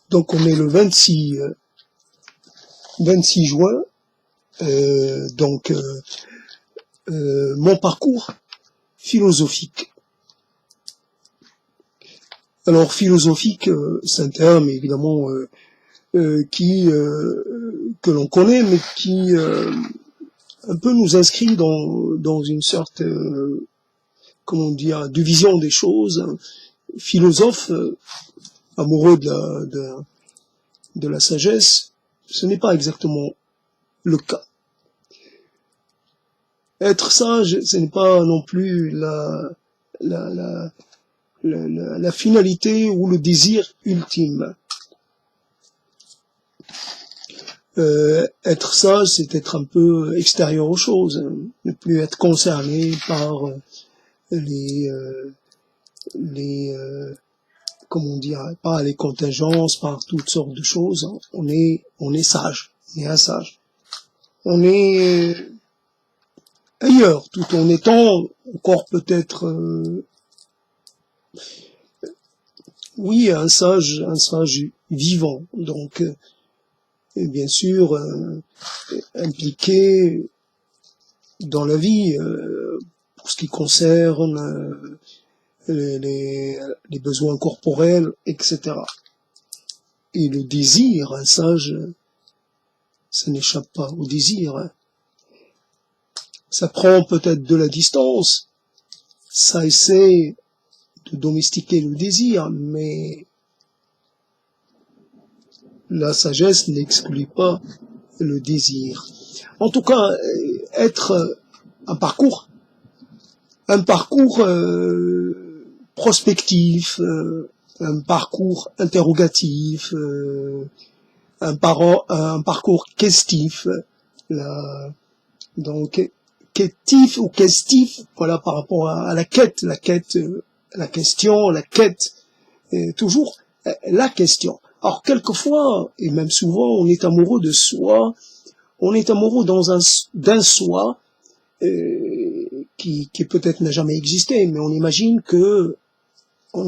Donc on est le 26 juin. Mon parcours philosophique. Alors philosophique, c'est un terme évidemment que l'on connaît, mais qui un peu nous inscrit dans une sorte, comment dire, de vision des choses. Philosophe, amoureux de la sagesse, ce n'est pas exactement le cas. Être sage, ce n'est pas non plus la finalité ou le désir ultime. Être sage, c'est être un peu extérieur aux choses, ne plus être concerné par comment dire, par les contingences, par toutes sortes de choses. On est sage, on est un sage. On est ailleurs, tout en étant encore peut-être, oui, un sage vivant. Donc, et bien sûr, impliqué dans la vie, pour ce qui concerne les besoins corporels, etc. Et le désir, un sage, ça n'échappe pas au désir. Ça prend peut-être de la distance, ça essaie de domestiquer le désir, mais la sagesse n'exclut pas le désir. En tout cas, être un parcours prospectif, un parcours interrogatif, un parcours questif, donc quêtif ou questif, voilà, par rapport à la quête, la question, la quête, toujours la question. Alors quelquefois, et même souvent, on est amoureux de soi, on est amoureux d'un soi qui peut-être n'a jamais existé, mais on imagine que on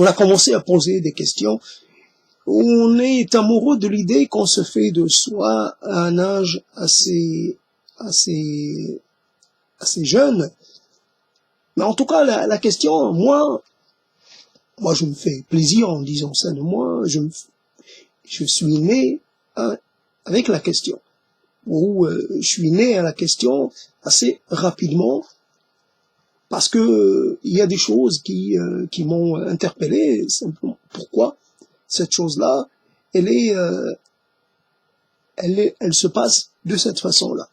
a commencé à poser des questions. On est amoureux de l'idée qu'on se fait de soi à un âge assez jeune. Mais en tout cas, la question, moi, je me fais plaisir en disant ça de moi. Je suis né avec la question. Ou je suis né à la question assez rapidement parce que il y a des choses qui m'ont interpellé simplement. Pourquoi cette chose-là, elle se passe de cette façon-là.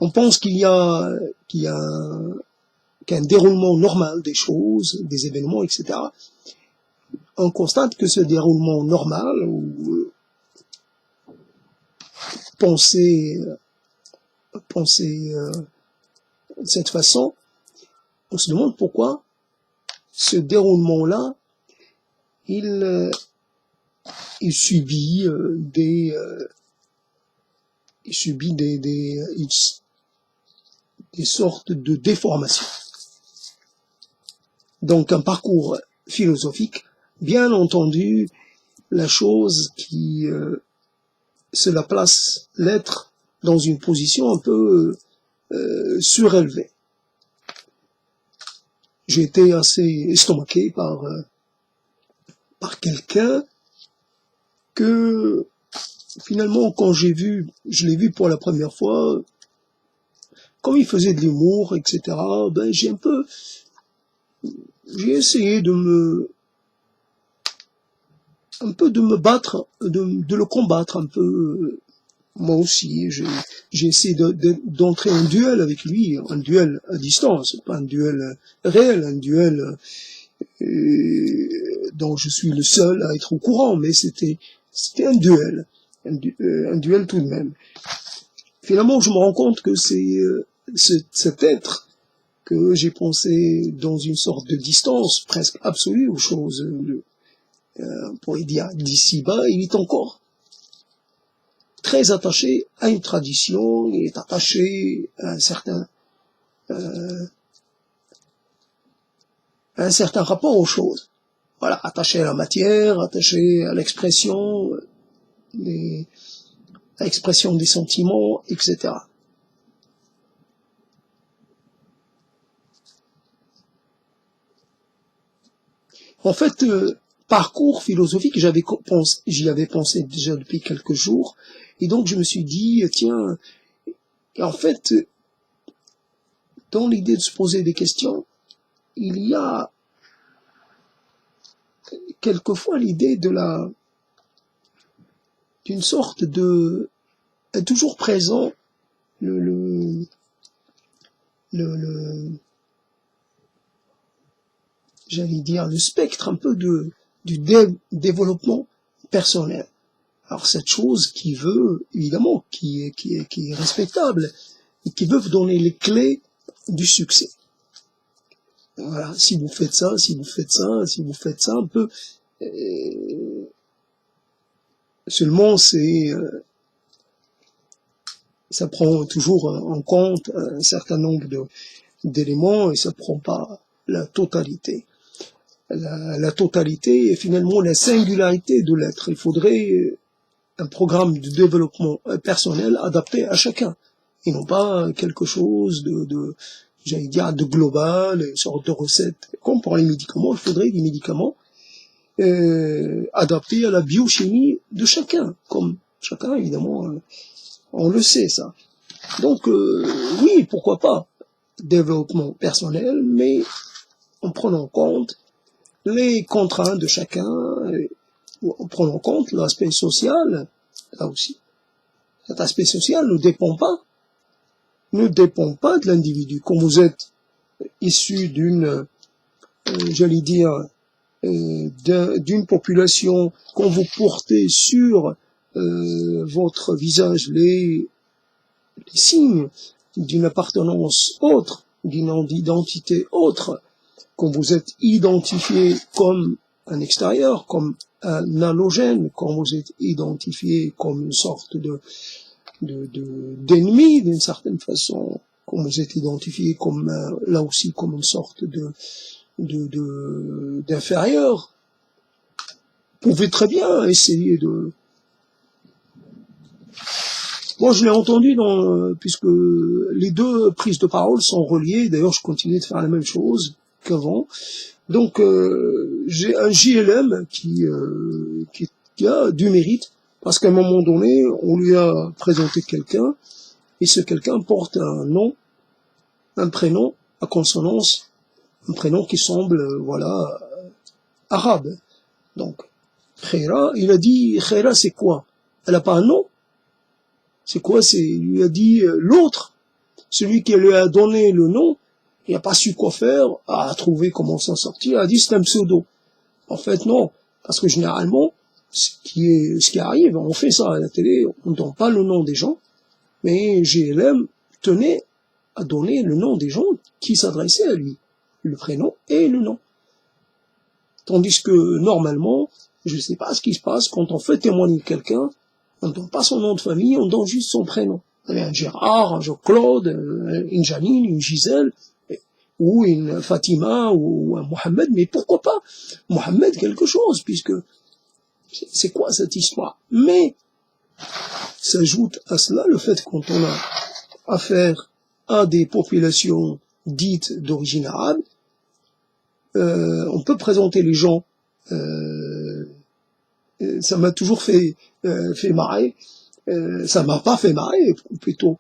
On pense qu'il y a qu'un déroulement normal des choses, des événements, etc. On constate que ce déroulement normal, ou penser de cette façon, on se demande pourquoi ce déroulement-là, il subit des sortes de déformations. Donc un parcours philosophique, bien entendu, la chose qui cela place l'être dans une position un peu surélevée. J'ai été assez estomaqué par quelqu'un que finalement quand je l'ai vu pour la première fois, comme il faisait de l'humour, etc. Ben j'ai essayé de me battre, de le combattre un peu. Moi aussi, j'ai essayé d'entrer en duel avec lui, un duel à distance, pas un duel réel, un duel dont je suis le seul à être au courant, mais c'était un duel, un duel tout de même. Finalement, je me rends compte que c'est cet être que j'ai pensé dans une sorte de distance presque absolue aux choses, on pourrait dire d'ici-bas, il est encore très attaché à une tradition, il est attaché à un un certain rapport aux choses. Voilà, attaché à la matière, attaché à l'expression, à l'expression des sentiments, etc. En fait, parcours philosophique, j'y avais pensé déjà depuis quelques jours, et donc je me suis dit, tiens, en fait, dans l'idée de se poser des questions, il y a quelquefois l'idée d'une sorte de, toujours présent, le, le, le j'allais dire, le spectre un peu du développement personnel. Alors cette chose qui veut, évidemment, qui est respectable, et qui veut vous donner les clés du succès. Voilà, si vous faites ça, si vous faites ça, si vous faites ça, un peu, seulement ça prend toujours en compte un certain nombre d'éléments et ça prend pas la totalité. La totalité est finalement la singularité de l'être. Il faudrait un programme de développement personnel adapté à chacun et non pas quelque chose j'allais dire, de global, une sorte de recette. Comme pour les médicaments, il faudrait des médicaments adaptés à la biochimie de chacun, comme chacun, évidemment, on le sait, ça. Donc, oui, pourquoi pas, développement personnel, mais en prenant en compte les contraintes de chacun, en prenant en compte l'aspect social, là aussi. Cet aspect social ne dépend pas de l'individu. Quand vous êtes issu j'allais dire, d'une population, quand vous portez sur votre visage les signes d'une appartenance autre, d'une identité autre, quand vous êtes identifié comme un extérieur, comme un halogène, quand vous êtes identifié comme une sorte d'ennemi d'une certaine façon, quand vous êtes identifié comme là aussi comme une sorte d'inférieur, vous pouvez très bien essayer de. Moi, je l'ai entendu puisque les deux prises de parole sont reliées. D'ailleurs, je continue de faire la même chose qu'avant. Donc, j'ai un JLM qui a du mérite parce qu'à un moment donné, on lui a présenté quelqu'un et ce quelqu'un porte un nom, un prénom à consonance, un prénom qui semble, voilà, arabe. Donc, Khaira, il a dit, Khaira, c'est quoi? Elle n'a pas un nom? C'est quoi? Il lui a dit l'autre, celui qui lui a donné le nom, il n'a pas su quoi faire, a trouvé comment s'en sortir, a dit c'est un pseudo. En fait, non, parce que généralement, ce qui arrive, on fait ça à la télé, on ne donne pas le nom des gens, mais GLM tenait à donner le nom des gens qui s'adressaient à lui, le prénom et le nom. Tandis que normalement, je ne sais pas ce qui se passe quand on fait témoigner quelqu'un, on ne donne pas son nom de famille, on donne juste son prénom. Un Gérard, un Jean-Claude, une Janine, une Gisèle, ou une Fatima, ou un Mohamed, mais pourquoi pas Mohamed quelque chose, puisque c'est quoi cette histoire? Mais s'ajoute à cela le fait que quand on a affaire à des populations dites d'origine arabe, on peut présenter les gens, ça m'a toujours fait marrer, ça m'a pas fait marrer, plutôt,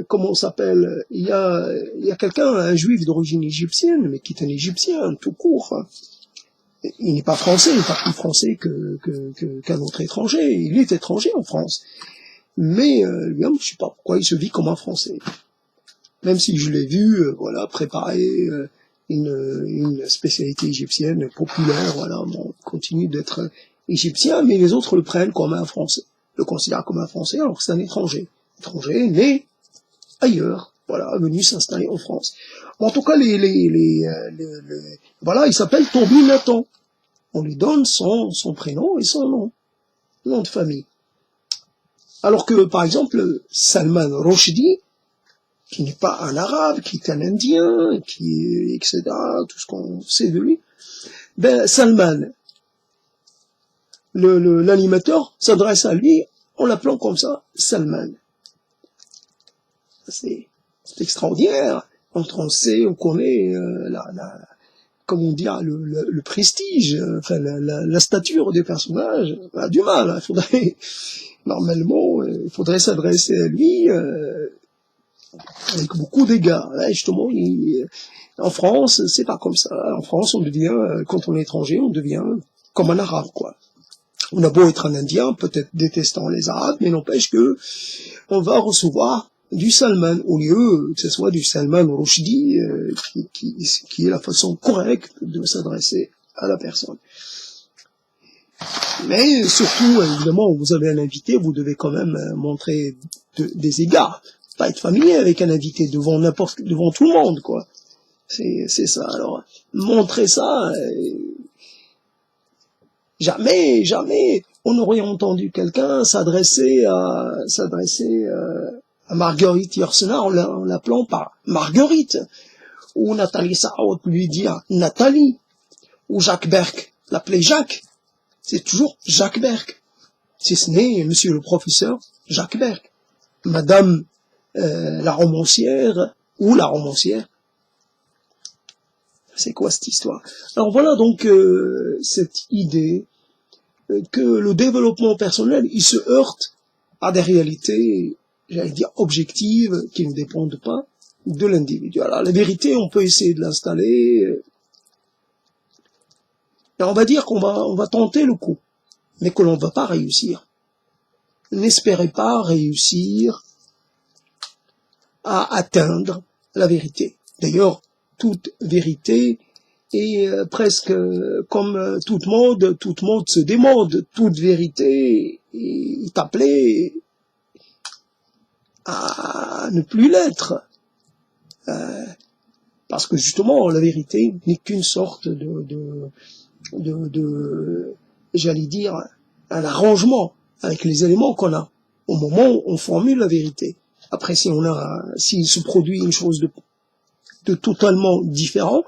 comment on s'appelle, il y a quelqu'un, un juif d'origine égyptienne, mais qui est un égyptien, tout court, hein. Il n'est pas français, il n'est pas plus français qu'un autre étranger, il est étranger en France. Mais lui-même, je ne sais pas pourquoi il se vit comme un Français. Même si je l'ai vu, voilà, préparer une spécialité égyptienne populaire, voilà, bon, il continue d'être égyptien, mais les autres le prennent comme un Français, le considèrent comme un Français, alors que c'est un étranger né ailleurs, voilà, venu s'installer en France. Bon, en tout cas, voilà, il s'appelle Toby Nathan. On lui donne son prénom et son nom de famille. Alors que, par exemple, Salman Rushdie, qui n'est pas un arabe, qui est un indien, etc., tout ce qu'on sait de lui, ben Salman, l'animateur s'adresse à lui en l'appelant comme ça, Salman. C'est extraordinaire. On sait, on connaît comment dire, le prestige, enfin la stature des personnages. On a du mal. Il faudrait normalement, il faudrait s'adresser à lui avec beaucoup d'égards. Là, justement, en France, c'est pas comme ça. En France, on devient, quand on est étranger, on devient comme un arabe, quoi. On a beau être un Indien, peut-être détestant les Arabes, mais n'empêche que on va recevoir du Salman, au lieu que ce soit du Salman Rushdie, qui est la façon correcte de s'adresser à la personne. Mais surtout, évidemment, vous avez un invité, vous devez quand même montrer des égards. Pas être familier avec un invité devant tout le monde, quoi. C'est ça. Alors, montrer ça, jamais on aurait entendu quelqu'un s'adresser à Marguerite Yourcenar en l'appelant par Marguerite, ou Nathalie Sarraute lui dire Nathalie, ou Jacques Berck l'appeler Jacques. C'est toujours Jacques Berck, si ce n'est monsieur le professeur Jacques Berck, madame la romancière ou la romancière. C'est quoi cette histoire? Alors voilà donc cette idée que le développement personnel, il se heurte à des réalités, j'allais dire objectives, qui ne dépendent pas de l'individu. Alors la vérité, on peut essayer de l'installer, et on va dire qu'on va tenter le coup, mais que l'on ne va pas réussir. N'espérez pas réussir à atteindre la vérité. D'ailleurs, toute vérité est presque comme toute mode se démode. Toute vérité est appelée à ne plus l'être. Parce que justement, la vérité n'est qu'une sorte j'allais dire, un arrangement avec les éléments qu'on a au moment où on formule la vérité. Après, s'il se produit une chose de totalement différent,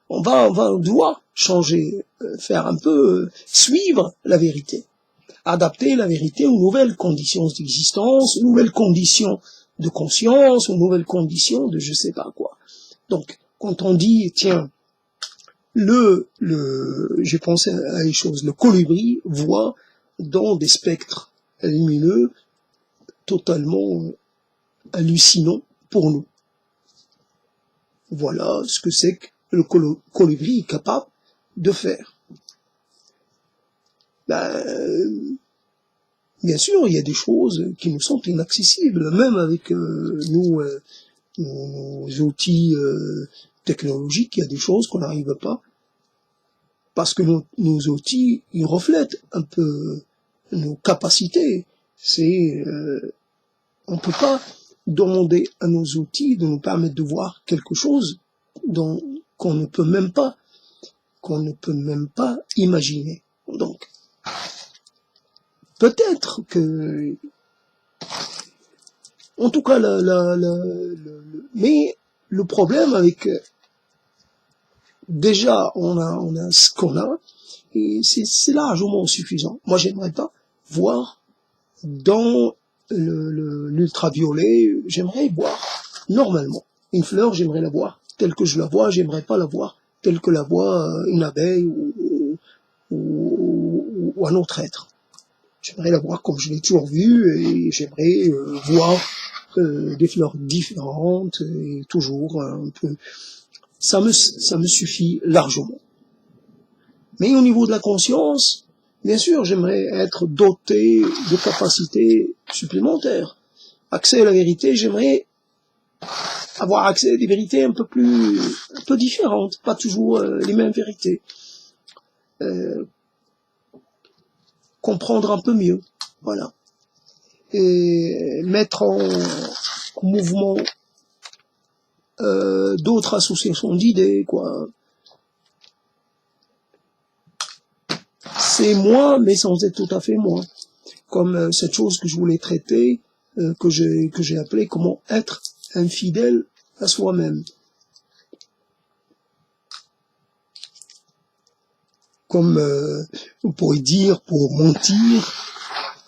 on va devoir changer, faire un peu suivre la vérité, adapter la vérité aux nouvelles conditions d'existence, aux nouvelles conditions de conscience, aux nouvelles conditions de je sais pas quoi. Donc, quand on dit, tiens, j'ai pensé à une chose, le colibri voit dans des spectres lumineux totalement hallucinants pour nous. Voilà ce que c'est que le colibri est capable de faire. Bien sûr, il y a des choses qui nous sont inaccessibles, même avec nos outils technologiques, il y a des choses qu'on n'arrive pas, parce que nos outils, ils reflètent un peu nos capacités. On peut pas demander à nos outils de nous permettre de voir quelque chose qu'on ne peut même pas imaginer. Donc, peut-être que, en tout cas, mais le problème avec, déjà, on a ce qu'on a, et c'est largement suffisant. Moi, j'aimerais pas voir dans l'ultraviolet, j'aimerais voir normalement. Une fleur, j'aimerais la voir telle que je la vois, j'aimerais pas la voir telle que la voit une abeille ou un autre être. J'aimerais la voir comme je l'ai toujours vue, et j'aimerais voir des fleurs différentes, et toujours un peu. Ça me suffit largement. Mais au niveau de la conscience, bien sûr, j'aimerais être doté de capacités supplémentaires. Accès à la vérité, j'aimerais avoir accès à des vérités un peu différentes, pas toujours les mêmes vérités. Comprendre un peu mieux, voilà. Et mettre en mouvement d'autres associations d'idées, quoi. C'est moi, mais sans être tout à fait moi. Comme cette chose que je voulais traiter, que j'ai appelé comment être infidèle à soi-même. Comme on pourrait dire pour mentir,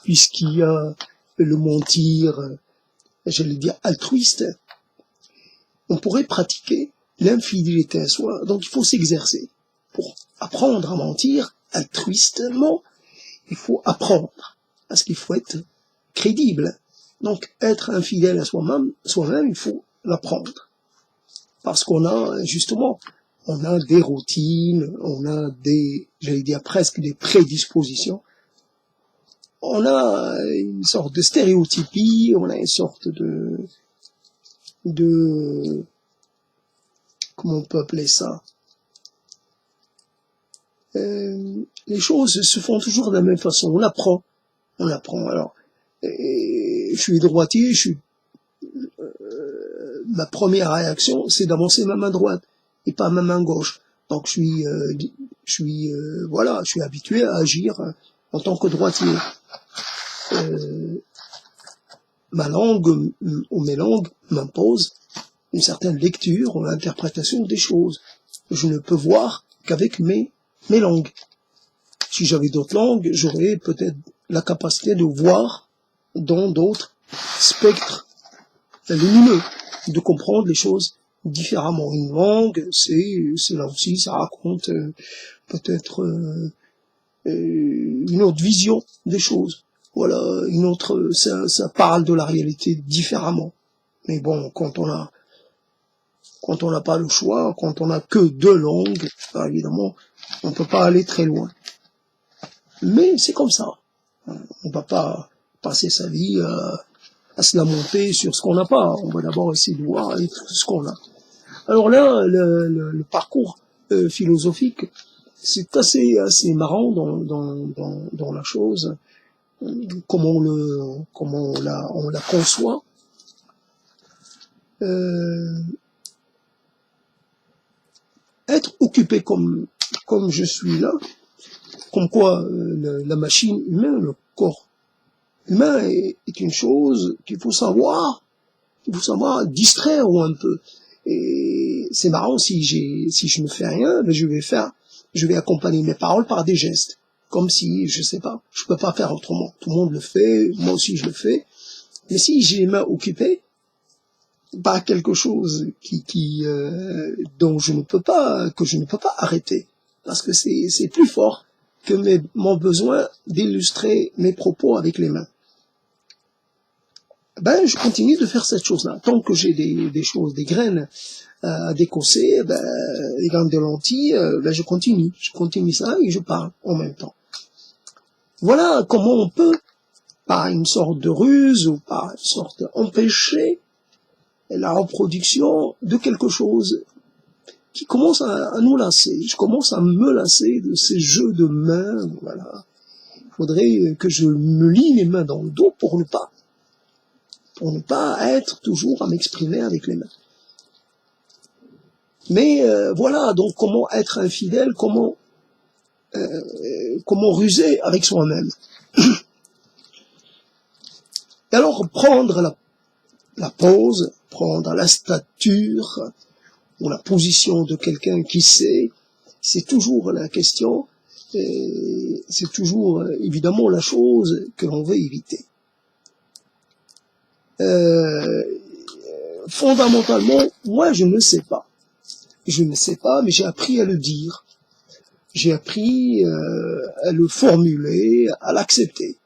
puisqu'il y a le mentir, j'allais dire altruiste, on pourrait pratiquer l'infidélité à soi. Donc il faut s'exercer. Pour apprendre à mentir altruistement, il faut apprendre, parce qu'il faut être crédible. Donc être infidèle à soi-même, il faut l'apprendre. Parce qu'on a justement, on a des routines, on a des, j'allais dire presque des prédispositions. On a une sorte de stéréotypie, on a une sorte de comment on peut appeler ça, les choses se font toujours de la même façon, on apprend. Alors, je suis droitier, ma première réaction, c'est d'avancer ma main droite et pas ma main gauche. Donc je suis habitué à agir en tant que droitier. Ma langue ou mes langues m'imposent une certaine lecture ou interprétation des choses. Je ne peux voir qu'avec mes langues. Si j'avais d'autres langues, j'aurais peut-être la capacité de voir dans d'autres spectres lumineux, de comprendre les choses différemment. Une langue, c'est là aussi, ça raconte peut-être une autre vision des choses. Voilà, une autre, ça parle de la réalité différemment. Mais bon, quand on n'a pas le choix, quand on n'a que deux langues, ben évidemment, on ne peut pas aller très loin. Mais c'est comme ça. On ne va pas passer sa vie à se lamenter sur ce qu'on n'a pas. On va d'abord essayer de voir avec ce qu'on a. Alors là, le parcours philosophique, c'est assez marrant dans la chose, comment on la conçoit. Être occupé comme je suis là, comme quoi la machine humaine, le corps humain est une chose qu'il faut savoir distraire un peu. Et c'est marrant, si je ne fais rien, ben je vais accompagner mes paroles par des gestes. Comme si, je sais pas, je peux pas faire autrement. Tout le monde le fait, moi aussi je le fais. Mais si j'ai les mains occupées par quelque chose dont que je ne peux pas arrêter, parce que c'est plus fort que mon besoin d'illustrer mes propos avec les mains. Ben, je continue de faire cette chose-là. Tant que j'ai des choses, des graines à décausser, des graines de lentilles, je continue ça et je parle en même temps. Voilà comment on peut, par une sorte de ruse ou par une sorte d'empêcher la reproduction de quelque chose qui commence à nous lasser. Je commence à me lasser de ces jeux de mains. Voilà. Il faudrait que je me lie les mains dans le dos pour ne pas être toujours à m'exprimer avec les mains. Mais voilà, donc comment être infidèle, comment ruser avec soi-même. Et alors prendre la pose, prendre la stature ou la position de quelqu'un qui sait, c'est toujours la question, c'est toujours évidemment la chose que l'on veut éviter. Fondamentalement, moi je ne sais pas. Je ne sais pas, mais j'ai appris à le dire. J'ai appris à le formuler, à l'accepter.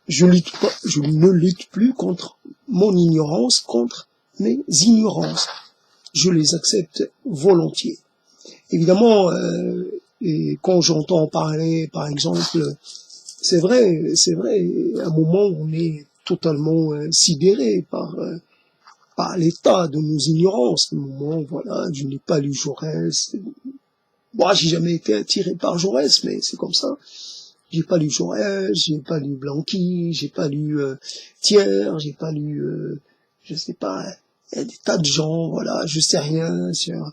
Je ne lutte plus contre mon ignorance, contre mes ignorances. Je les accepte volontiers. Évidemment, et quand j'entends parler, par exemple, c'est vrai, à un moment on est totalement sidéré par l'état de nos ignorances. À un moment, voilà, je n'ai pas lu Jaurès. Moi, j'ai jamais été attiré par Jaurès, mais c'est comme ça. J'ai pas lu Jaurès, j'ai pas lu Blanqui, j'ai pas lu Thiers, j'ai pas lu, je sais pas, il y a des tas de gens, voilà, je sais rien sur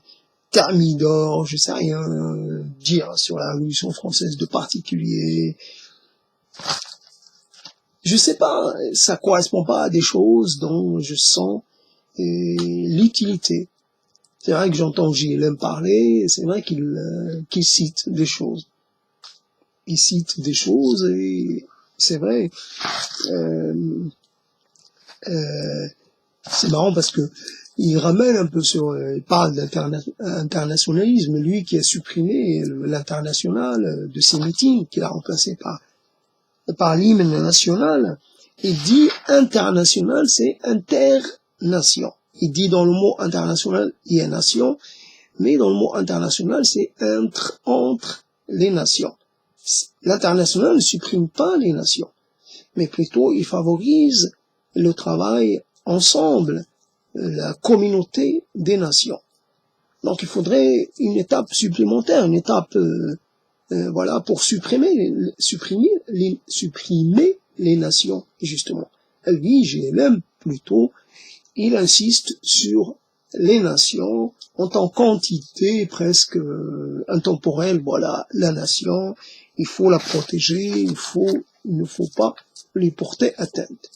Thermidor, je sais rien dire sur la Révolution française de particulier. Je sais pas, ça correspond pas à des choses dont je sens l'utilité. C'est vrai que j'entends JLM parler, c'est vrai qu'il cite des choses. Il cite des choses et c'est vrai. C'est marrant parce que il ramène un peu sur, il parle d'internationalisme, lui qui a supprimé l'international de ses meetings, qu'il a remplacé par l'hymne national. Il dit international, c'est internation. Il dit dans le mot international, il y a nation, mais dans le mot international, c'est entre les nations. L'international ne supprime pas les nations, mais plutôt il favorise le travail ensemble, la communauté des nations. Donc il faudrait une étape supplémentaire, une étape voilà, pour supprimer les nations, justement. Lui, GLM, plutôt, il insiste sur les nations en tant qu'entité presque intemporelle. Voilà, la nation, il faut la protéger, il ne faut pas lui porter atteinte.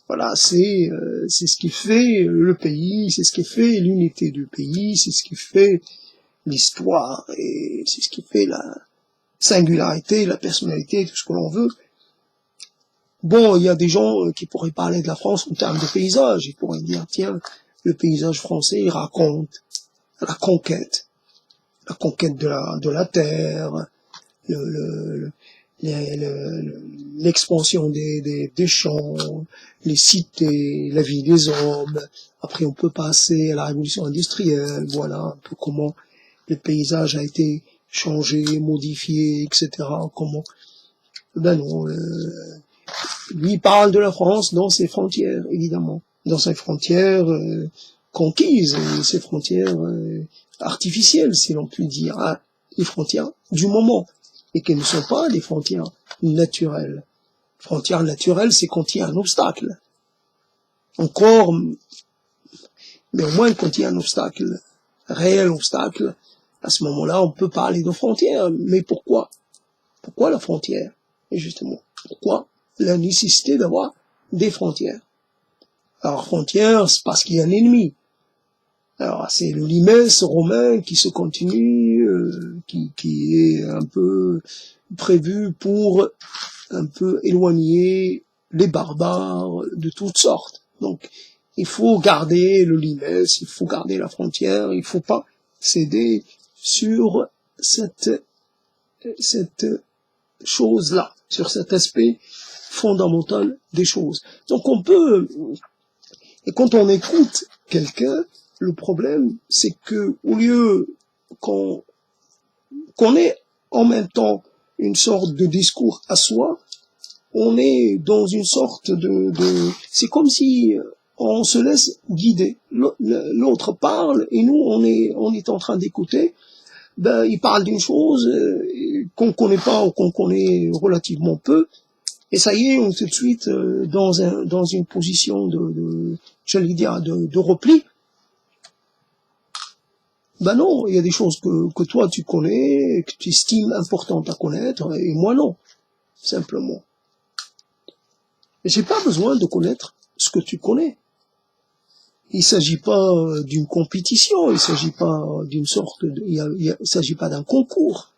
Voilà, c'est ce qui fait le pays, c'est ce qui fait l'unité du pays, c'est ce qui fait l'histoire, et c'est ce qui fait la singularité, la personnalité, tout ce que l'on veut. Bon, il y a des gens qui pourraient parler de la France en termes de paysage. Ils pourraient dire, tiens, le paysage français, il raconte la conquête de la terre, l'expansion des champs, les cités, la vie des hommes. Après, on peut passer à la révolution industrielle. Voilà un peu comment le paysage a été changé, modifié, etc. Comment, ben non, lui il parle de la France dans ses frontières, évidemment, dans ses frontières conquises, ses frontières artificielles, si l'on peut dire, hein, les frontières du moment, et qu'elles ne sont pas des frontières naturelles. Frontière naturelle, c'est quand il y a un obstacle. Encore, mais au moins quand il y a un obstacle, réel obstacle, à ce moment-là, on peut parler de frontières. Mais pourquoi? Pourquoi la frontière? Et justement, pourquoi la nécessité d'avoir des frontières? Alors, frontières, c'est parce qu'il y a un ennemi. Alors, c'est le limes romain qui se continue, qui est un peu prévu pour un peu éloigner les barbares de toutes sortes. Donc, il faut garder le limes, il faut garder la frontière, il faut pas céder sur cette chose-là, sur cet aspect fondamental des choses. Donc on peut, et quand on écoute quelqu'un, le problème, c'est que au lieu qu'on ait en même temps une sorte de discours à soi, on est dans une sorte c'est comme si on se laisse guider. L'autre parle et nous on est en train d'écouter. Ben il parle d'une chose qu'on connaît pas ou qu'on connaît relativement peu. Et ça y est, on est tout de suite dans une position j'allais dire, de repli. Ben non, il y a des choses que toi tu connais, que tu estimes importantes à connaître, et moi non, simplement. J'ai pas besoin de connaître ce que tu connais. Il s'agit pas d'une compétition, il s'agit pas d'une sorte il s'agit pas d'un concours.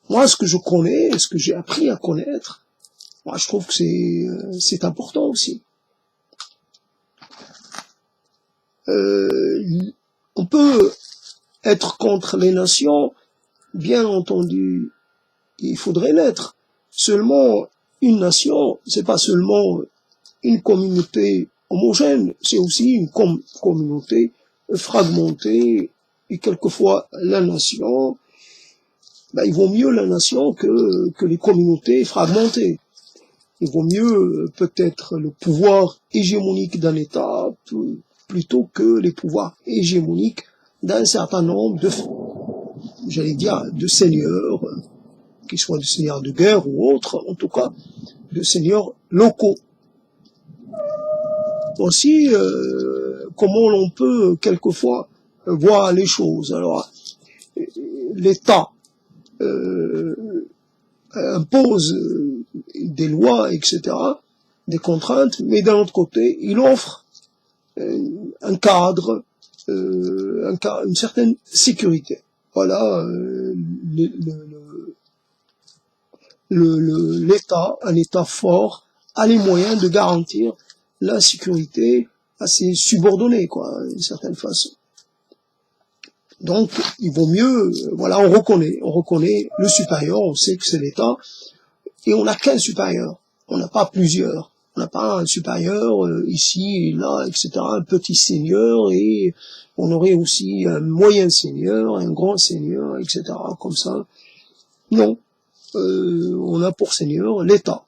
Moi, ce que je connais, ce que j'ai appris à connaître, moi, je trouve que c'est important aussi. On peut être contre les nations, bien entendu, il faudrait l'être. Seulement, une nation, c'est pas seulement une communauté homogène, c'est aussi une communauté fragmentée, et quelquefois la nation, ben, il vaut mieux la nation que les communautés fragmentées. Il vaut mieux peut-être le pouvoir hégémonique d'un État plutôt que les pouvoirs hégémoniques d'un certain nombre j'allais dire, de seigneurs, qu'ils soient des seigneurs de guerre ou autres, en tout cas, de seigneurs locaux. Aussi, comment l'on peut quelquefois voir les choses. Alors, l'État impose des lois, etc., des contraintes, mais d'un autre côté, il offre un cadre, une certaine sécurité. Voilà, l'État, un État fort, a les moyens de garantir la sécurité à ses subordonnés, quoi, d'une certaine façon. Donc, il vaut mieux, voilà, on reconnaît le supérieur, on sait que c'est l'État, et on n'a qu'un supérieur, on n'a pas plusieurs. On n'a pas un supérieur ici et là, etc., un petit seigneur, et on aurait aussi un moyen seigneur, un grand seigneur, etc., comme ça. Non, on a pour seigneur l'État.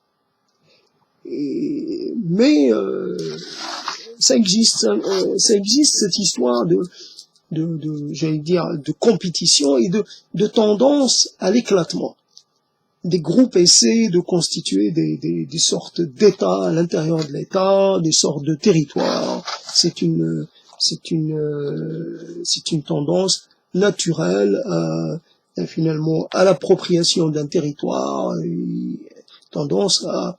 Mais ça existe cette histoire j'allais dire, de compétition et de tendance à l'éclatement. Des groupes essaient de constituer des sortes d'États à l'intérieur de l'État, des sortes de territoires. C'est une tendance naturelle finalement à l'appropriation d'un territoire, tendance à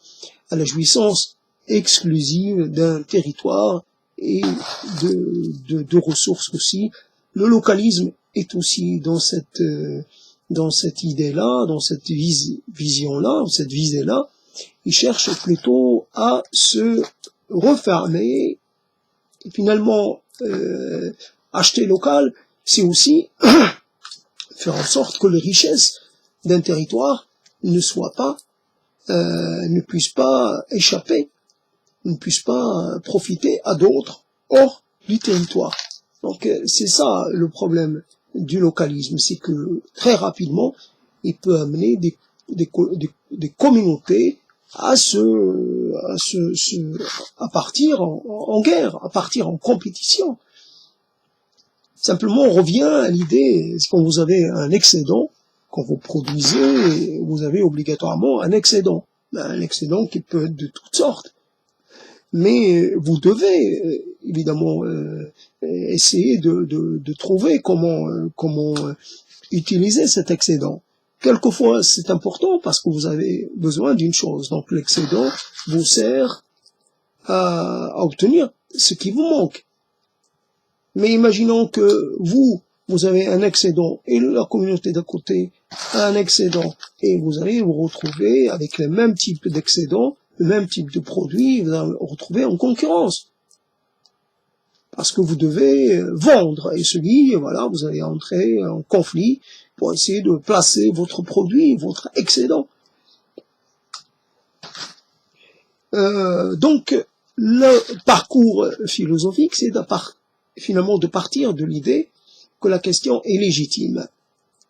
la jouissance exclusive d'un territoire et de ressources aussi. Le localisme est aussi dans cette idée-là, dans cette vision-là, cette visée-là. Il cherche plutôt à se refermer. Et finalement, acheter local, c'est aussi faire en sorte que les richesses d'un territoire ne puissent pas échapper, ne puissent pas profiter à d'autres hors du territoire. Donc c'est ça le problème du localisme, c'est que très rapidement il peut amener des communautés à partir en guerre, à partir en compétition. Simplement on revient à l'idée, quand vous avez un excédent, quand vous produisez, vous avez obligatoirement un excédent qui peut être de toutes sortes. Mais vous devez évidemment essayer de trouver comment utiliser cet excédent. Quelquefois, c'est important parce que vous avez besoin d'une chose. Donc l'excédent vous sert à obtenir ce qui vous manque. Mais imaginons que vous avez un excédent et la communauté d'à côté a un excédent et vous allez vous retrouver avec le même type d'excédent, le même type de produit, vous allez vous retrouver en concurrence. Parce que vous devez vendre et voilà, vous allez entrer en conflit pour essayer de placer votre produit, votre excédent. Donc, le parcours philosophique, c'est finalement de partir de l'idée que la question est légitime,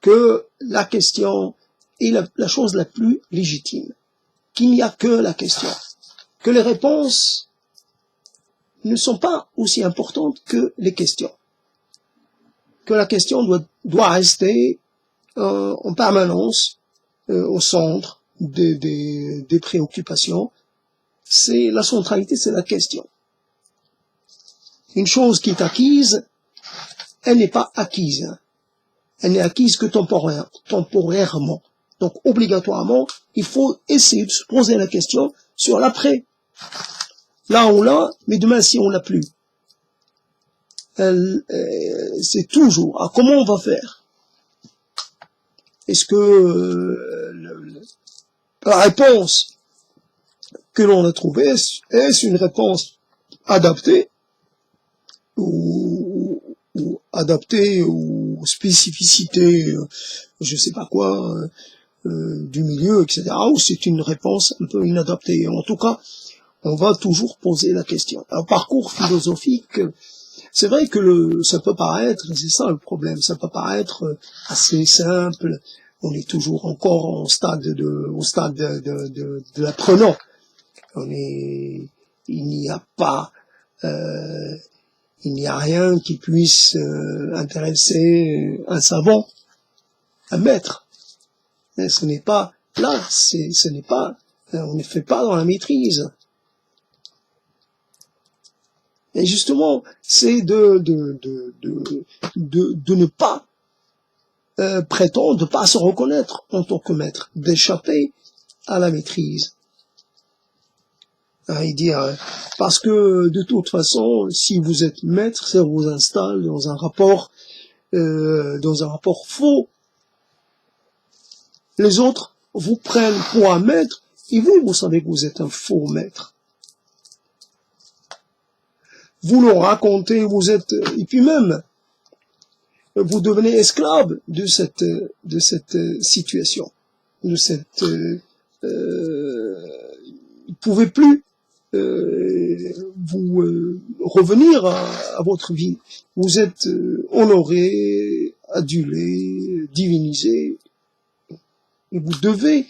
que la question est la chose la plus légitime, qu'il n'y a que la question, que les réponses ne sont pas aussi importantes que les questions, que la question doit rester en permanence au centre des préoccupations. C'est la centralité, c'est la question. Une chose qui est acquise, elle n'est pas acquise. Elle n'est acquise que temporairement. Donc, obligatoirement, il faut essayer de se poser la question sur l'après. Là, on l'a, mais demain, si on l'a plus. C'est toujours, comment on va faire? Est-ce que la réponse que l'on a trouvée, est-ce une réponse adaptée ou adaptée aux spécificités, je sais pas quoi, du milieu, etc., ou c'est une réponse un peu inadaptée. En tout cas, on va toujours poser la question. Un parcours philosophique, c'est vrai que ça peut paraître, c'est ça le problème, ça peut paraître assez simple. On est toujours encore au stade de l'apprenant. Il n'y a rien qui puisse intéresser un savant, un maître. Mais ce n'est pas là, on ne fait pas dans la maîtrise. Et justement, c'est de ne pas prétendre, de ne pas se reconnaître en tant que maître, d'échapper à la maîtrise. hein, il dit, parce que de toute façon, si vous êtes maître, ça vous installe dans un rapport faux. Les autres vous prennent pour un maître, et vous savez que vous êtes un faux maître. Vous leur racontez, vous êtes, et puis même, vous devenez esclave de cette situation, de cette, vous pouvez plus vous revenir à votre vie. Vous êtes honoré, adulé, divinisé, et vous devez,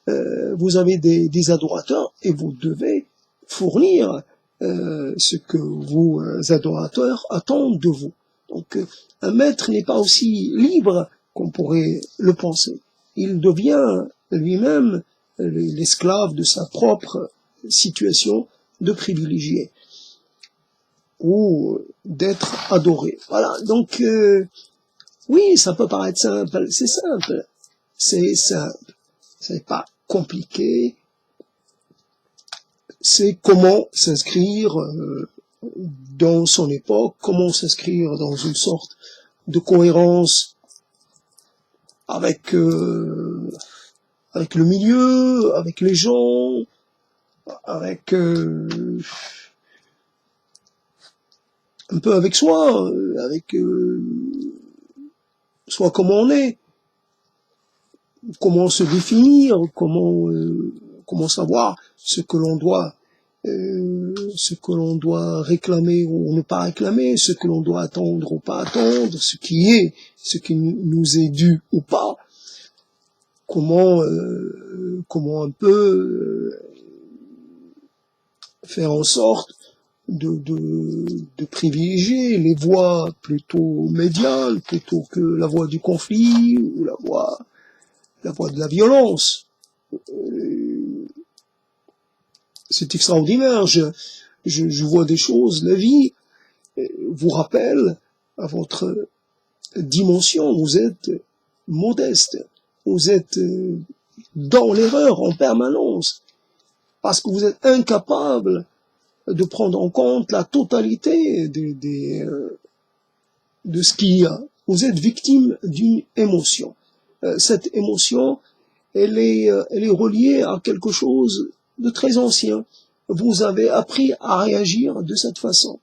vous avez des adorateurs, et vous devez fournir ce que vos adorateurs attendent de vous. Donc, un maître n'est pas aussi libre qu'on pourrait le penser. Il devient lui-même l'esclave de sa propre situation de privilégié ou d'être adoré. Voilà, donc oui, ça peut paraître simple, c'est simple, c'est pas compliqué, c'est comment s'inscrire dans son époque, comment s'inscrire dans une sorte de cohérence avec avec le milieu, avec les gens, avec un peu avec soi, avec soit comment on est, comment se définir, comment savoir ce que l'on doit réclamer ou ne pas réclamer, ce que l'on doit attendre ou pas attendre, ce qui nous est dû ou pas, comment un peu faire en sorte de privilégier les voies plutôt médiales plutôt que la voie du conflit ou la voie de la violence. C'est extraordinaire, je vois des choses, la vie vous rappelle à votre dimension, vous êtes modeste, vous êtes dans l'erreur en permanence, parce que vous êtes incapable de prendre en compte la totalité de ce qu'il y a. Vous êtes victime d'une émotion. Cette émotion, elle est reliée à quelque chose de très ancien. Vous avez appris à réagir de cette façon.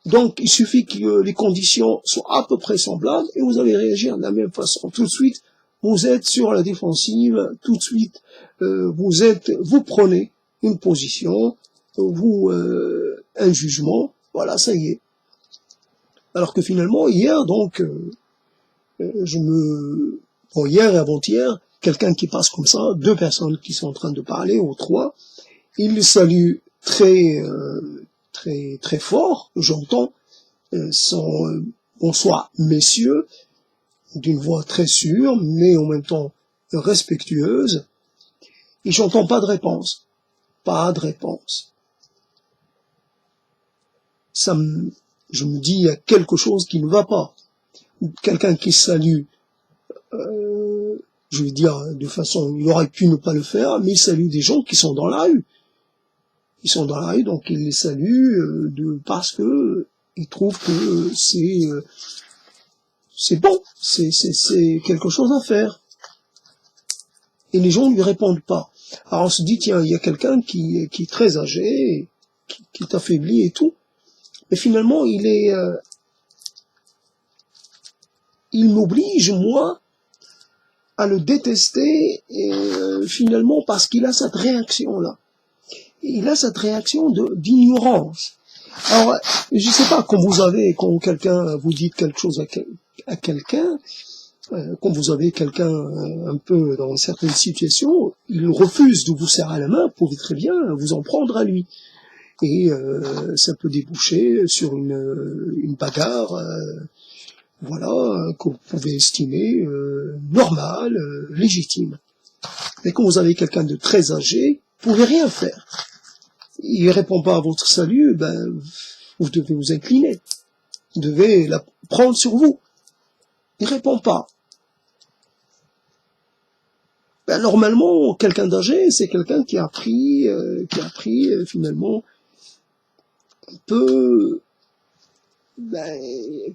Donc, il suffit que les conditions soient à peu près semblables et vous allez réagir de la même façon. Tout de suite, vous êtes sur la défensive, tout de suite, vous prenez une position, un jugement, voilà, ça y est. Alors que finalement, hier, donc, hier et avant-hier, quelqu'un qui passe comme ça, deux personnes qui sont en train de parler, ou trois, il salue très fort, j'entends, son bonsoir messieurs, d'une voix très sûre, mais en même temps respectueuse, et j'entends pas de réponse. Pas de réponse. Je me dis, il y a quelque chose qui ne va pas. Quelqu'un qui salue, je veux dire, de façon, il aurait pu ne pas le faire, mais il salue des gens qui sont dans la rue. Ils sont dans la rue, donc il les salue parce que il trouve que c'est bon, c'est quelque chose à faire. Et les gens ne lui répondent pas. Alors on se dit, tiens, il y a quelqu'un qui est très âgé, qui est affaibli et tout, mais finalement il m'oblige, moi, à le détester, et finalement parce qu'il a cette réaction-là. Il a cette réaction d'ignorance. Alors, je sais pas, quand quelqu'un vous dit quelque chose à quelqu'un, quand vous avez quelqu'un un peu dans certaines situations, il refuse de vous serrer la main, vous pouvez très bien vous en prendre à lui. Et ça peut déboucher sur une bagarre, voilà, que vous pouvez estimer normale, légitime. Mais quand vous avez quelqu'un de très âgé, vous pouvez rien faire. Il répond pas à votre salut, ben vous devez vous incliner. Vous devez la prendre sur vous. Il répond pas. Ben, normalement, quelqu'un d'âgé, c'est quelqu'un qui a appris, finalement, un peu, ben,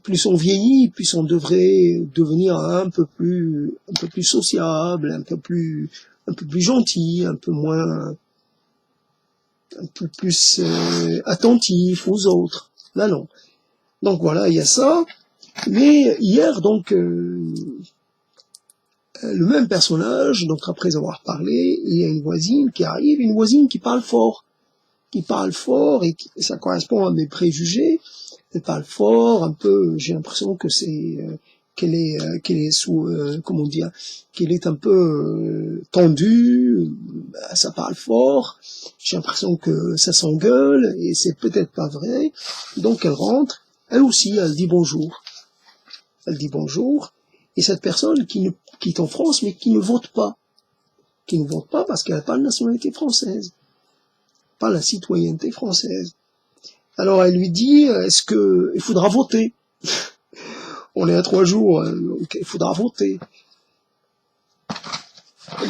plus on vieillit, plus on devrait devenir un peu plus sociable, un peu plus gentil, un peu moins, un peu plus attentif aux autres. Là, non. Donc voilà, il y a ça. Mais hier, donc, le même personnage, donc après avoir parlé, il y a une voisine qui arrive, une voisine qui parle fort, et ça correspond à mes préjugés. Elle parle fort, un peu, j'ai l'impression que c'est qu'elle est sous comment dire, qu'elle est un peu tendue, ça parle fort. J'ai l'impression que ça s'engueule et c'est peut-être pas vrai. Donc elle rentre, elle aussi, elle dit bonjour. Elle dit bonjour et cette personne qui est en France mais qui ne vote pas, parce qu'elle n'a pas la nationalité française, pas la citoyenneté française. Alors elle lui dit, est-ce que il faudra voter? On est à 3 jours, donc il faudra voter.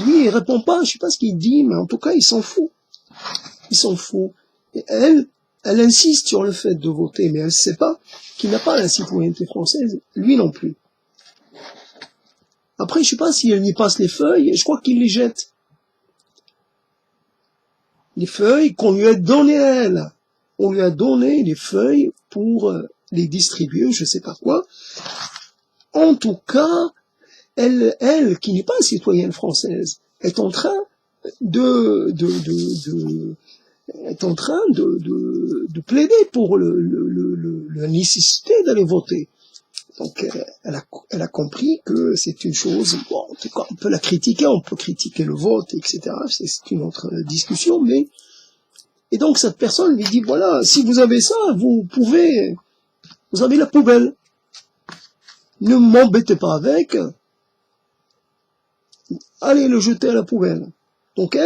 Lui, il répond pas, je sais pas ce qu'il dit, mais en tout cas, il s'en fout. Il s'en fout. Et elle insiste sur le fait de voter, mais elle sait pas qu'il n'a pas la citoyenneté française, lui non plus. Après, je sais pas si elle y passe les feuilles, je crois qu'il les jette. Les feuilles qu'on lui a données à elle. On lui a donné les feuilles pour les distribuer, je sais pas quoi. En tout cas, elle, qui n'est pas citoyenne française, est en train est en train de plaider pour la nécessité d'aller voter. Donc, elle a compris que c'est une chose, bon, en tout cas, on peut la critiquer, on peut critiquer le vote, etc. C'est une autre discussion, mais, et donc cette personne lui dit, voilà, si vous avez ça, vous avez la poubelle. Ne m'embêtez pas avec, allez le jeter à la poubelle. Donc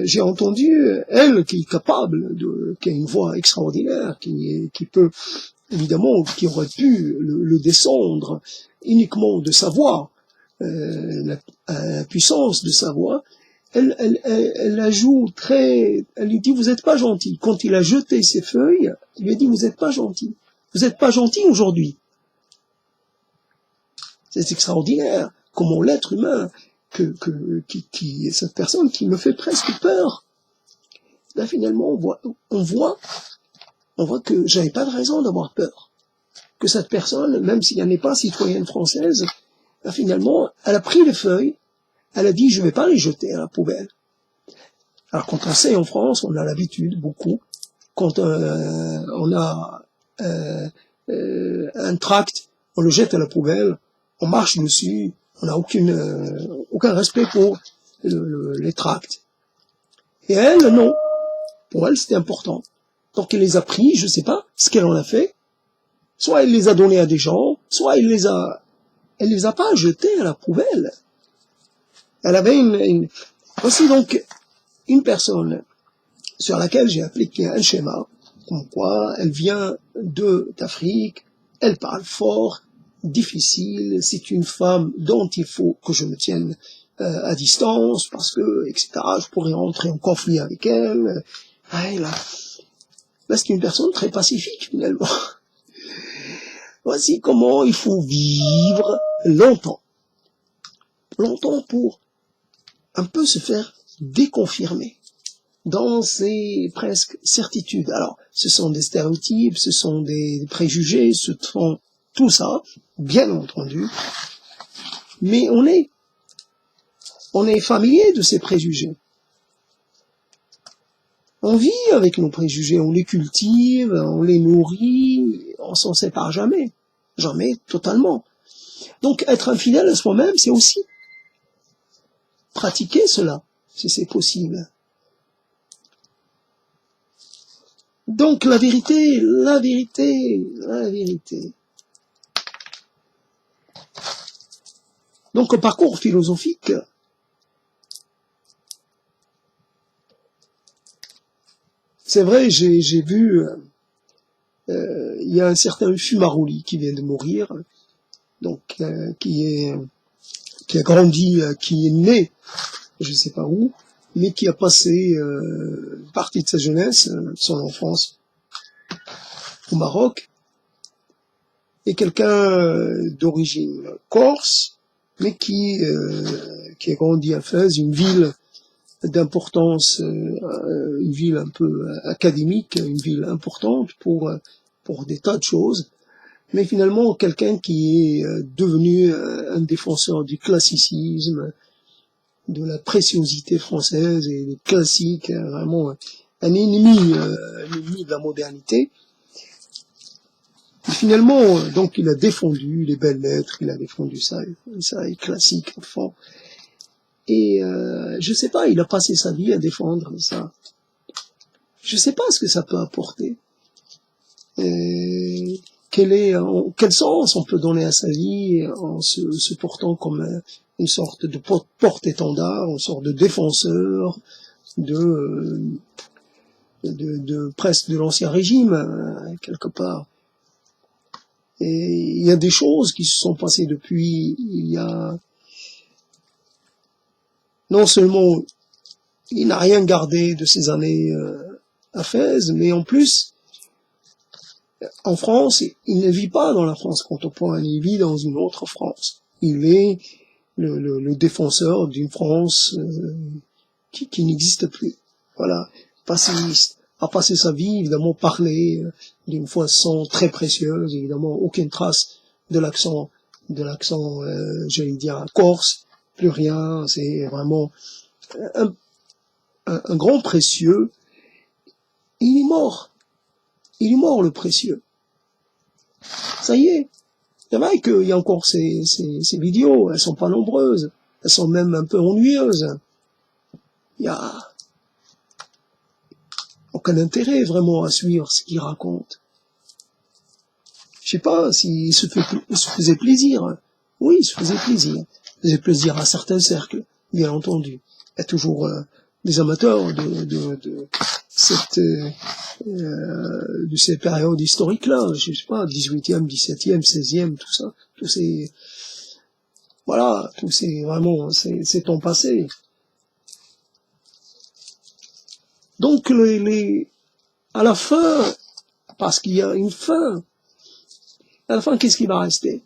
j'ai entendu, elle qui est capable, qui a une voix extraordinaire, qui peut, évidemment, qui aurait pu le descendre uniquement de sa voix, la puissance de sa voix, elle la joue elle lui dit, vous n'êtes pas gentil. Quand il a jeté ses feuilles, il lui a dit, vous n'êtes pas gentil. Vous n'êtes pas gentil aujourd'hui. C'est extraordinaire. Comment l'être humain, cette personne qui me fait presque peur, là finalement on voit que j'avais pas de raison d'avoir peur. Que cette personne, même si elle n'est pas citoyenne française, là finalement, elle a pris les feuilles, elle a dit je vais pas les jeter à la poubelle. Alors quand on sait en France, on a l'habitude beaucoup, quand on a un tract, on le jette à la poubelle, on marche dessus, on n'a aucun respect pour les tracts. Et elle, non. Pour elle, c'était important. Donc elle les a pris, je sais pas ce qu'elle en a fait. Soit elle les a donnés à des gens, soit elle les a pas jetés à la poubelle. Elle avait voici donc une personne sur laquelle j'ai appliqué un schéma, comme quoi elle vient d'Afrique, elle parle fort, difficile, c'est une femme dont il faut que je me tienne à distance, parce que, etc., je pourrais rentrer en conflit avec elle. Là, c'est une personne très pacifique, finalement. Voici comment il faut vivre longtemps. Longtemps pour un peu se faire déconfirmer dans ses presque certitudes. Alors, ce sont des stéréotypes, ce sont des préjugés, ce sont tout ça, bien entendu, mais on est familier de ces préjugés. On vit avec nos préjugés, on les cultive, on les nourrit, on s'en sépare jamais. Jamais totalement. Donc être infidèle à soi-même, c'est aussi pratiquer cela, si c'est possible. Donc la vérité. Donc au parcours philosophique, c'est vrai, j'ai vu, il y a un certain Fumaroli qui vient de mourir, donc qui est qui a grandi, qui est né, je sais pas où, mais qui a passé une partie de sa jeunesse, son enfance au Maroc, et quelqu'un d'origine corse, mais qui a grandi à Fès, une ville d'importance, une ville un peu académique, une ville importante pour des tas de choses, mais finalement quelqu'un qui est devenu un défenseur du classicisme, de la préciosité française et des classiques, vraiment un ennemi de la modernité. Et finalement, donc il a défendu les belles lettres, il a défendu ça est classique, enfin. Et je sais pas, il a passé sa vie à défendre ça. Je sais pas ce que ça peut apporter. Quel sens on peut donner à sa vie en se portant comme une sorte de porte-étendard, une sorte de défenseur de presque de l'ancien régime, quelque part. Et il y a des choses qui se sont passées depuis. Il y a non seulement il n'a rien gardé de ces années à Fès, mais en plus, en France, il ne vit pas dans la France contemporaine, il vit dans une autre France. Il est le défenseur d'une France qui n'existe plus. Voilà, passéiste, a passé sa vie, évidemment, parler d'une façon très précieuse, évidemment, aucune trace de l'accent, j'allais dire, corse, plus rien, c'est vraiment un grand précieux. Il est mort le précieux. Ça y est. C'est vrai qu'il y a encore ces vidéos, elles sont pas nombreuses, elles sont même un peu ennuyeuses. Il y a aucun intérêt vraiment à suivre ce qu'il raconte. Je sais pas s'il se faisait plaisir. Oui, il se faisait plaisir. Il faisait plaisir à certains cercles, bien entendu. Il y a toujours des amateurs de ces périodes historiques-là, je sais pas, 18e, 17e, 16e, tout ça, tous ces vraiment, ces temps passés. Donc, à la fin, parce qu'il y a une fin, à la fin, qu'est-ce qui va rester?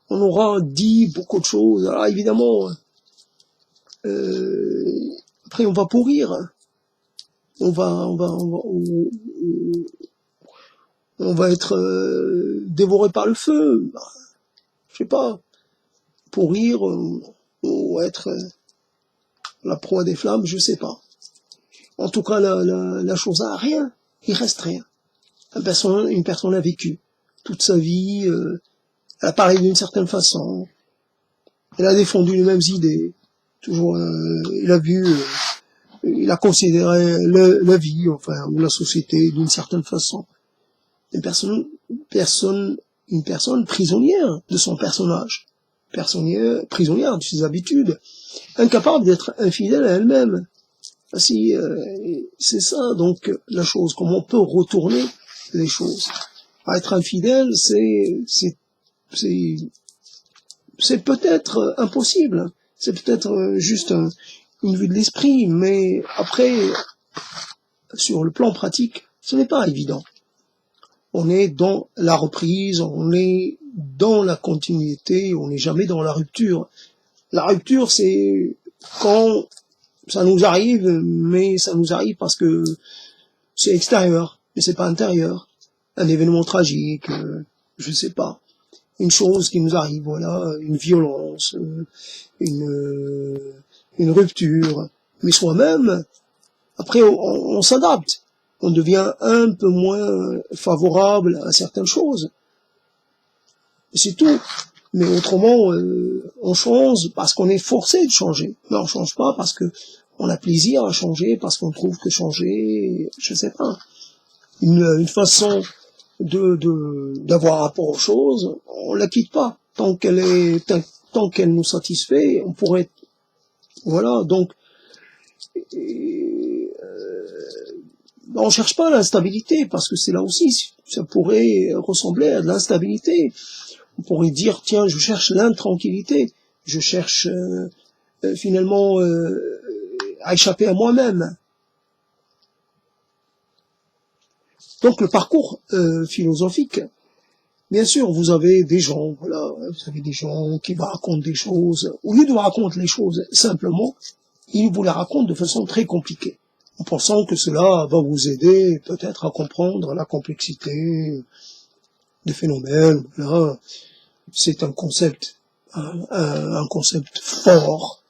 On aura dit beaucoup de choses. Alors, évidemment, après, on va pourrir. On va être dévoré par le feu. Je sais pas, pourrir ou être la proie des flammes, je sais pas. En tout cas, la chose a rien. Il reste rien. Une personne a vécu toute sa vie. Elle a parlé d'une certaine façon. Elle a défendu les mêmes idées. Toujours, il a considéré la vie, enfin, ou la société d'une certaine façon. Une personne prisonnière de son personnage, prisonnière de ses habitudes, incapable d'être infidèle à elle-même. C'est ça, donc, la chose, comment on peut retourner les choses. À être infidèle, c'est peut-être impossible, c'est peut-être juste une vue de l'esprit, mais après, sur le plan pratique, ce n'est pas évident. On est dans la reprise, on est dans la continuité, on n'est jamais dans la rupture. La rupture, c'est quand ça nous arrive, mais ça nous arrive parce que c'est extérieur, mais c'est pas intérieur. Un événement tragique, je sais pas. Une chose qui nous arrive, voilà, une violence, une rupture. Mais soi-même, après, on s'adapte. On devient un peu moins favorable à certaines choses. C'est tout. Mais autrement, on change parce qu'on est forcé de changer. Mais on change pas parce que on a plaisir à changer, parce qu'on trouve que changer, je sais pas, une façon d'avoir rapport aux choses, on la quitte pas. Tant qu'elle nous satisfait, on pourrait, voilà, donc, on cherche pas l'instabilité, parce que c'est là aussi, ça pourrait ressembler à de l'instabilité. On pourrait dire, tiens, je cherche l'intranquillité. je cherche finalement à échapper à moi-même. Donc le parcours philosophique, bien sûr, vous avez des gens, voilà, vous avez des gens qui vous racontent des choses. Au lieu de vous raconter les choses simplement, ils vous les racontent de façon très compliquée, en pensant que cela va vous aider peut-être à comprendre la complexité des phénomènes. Là, c'est un concept fort,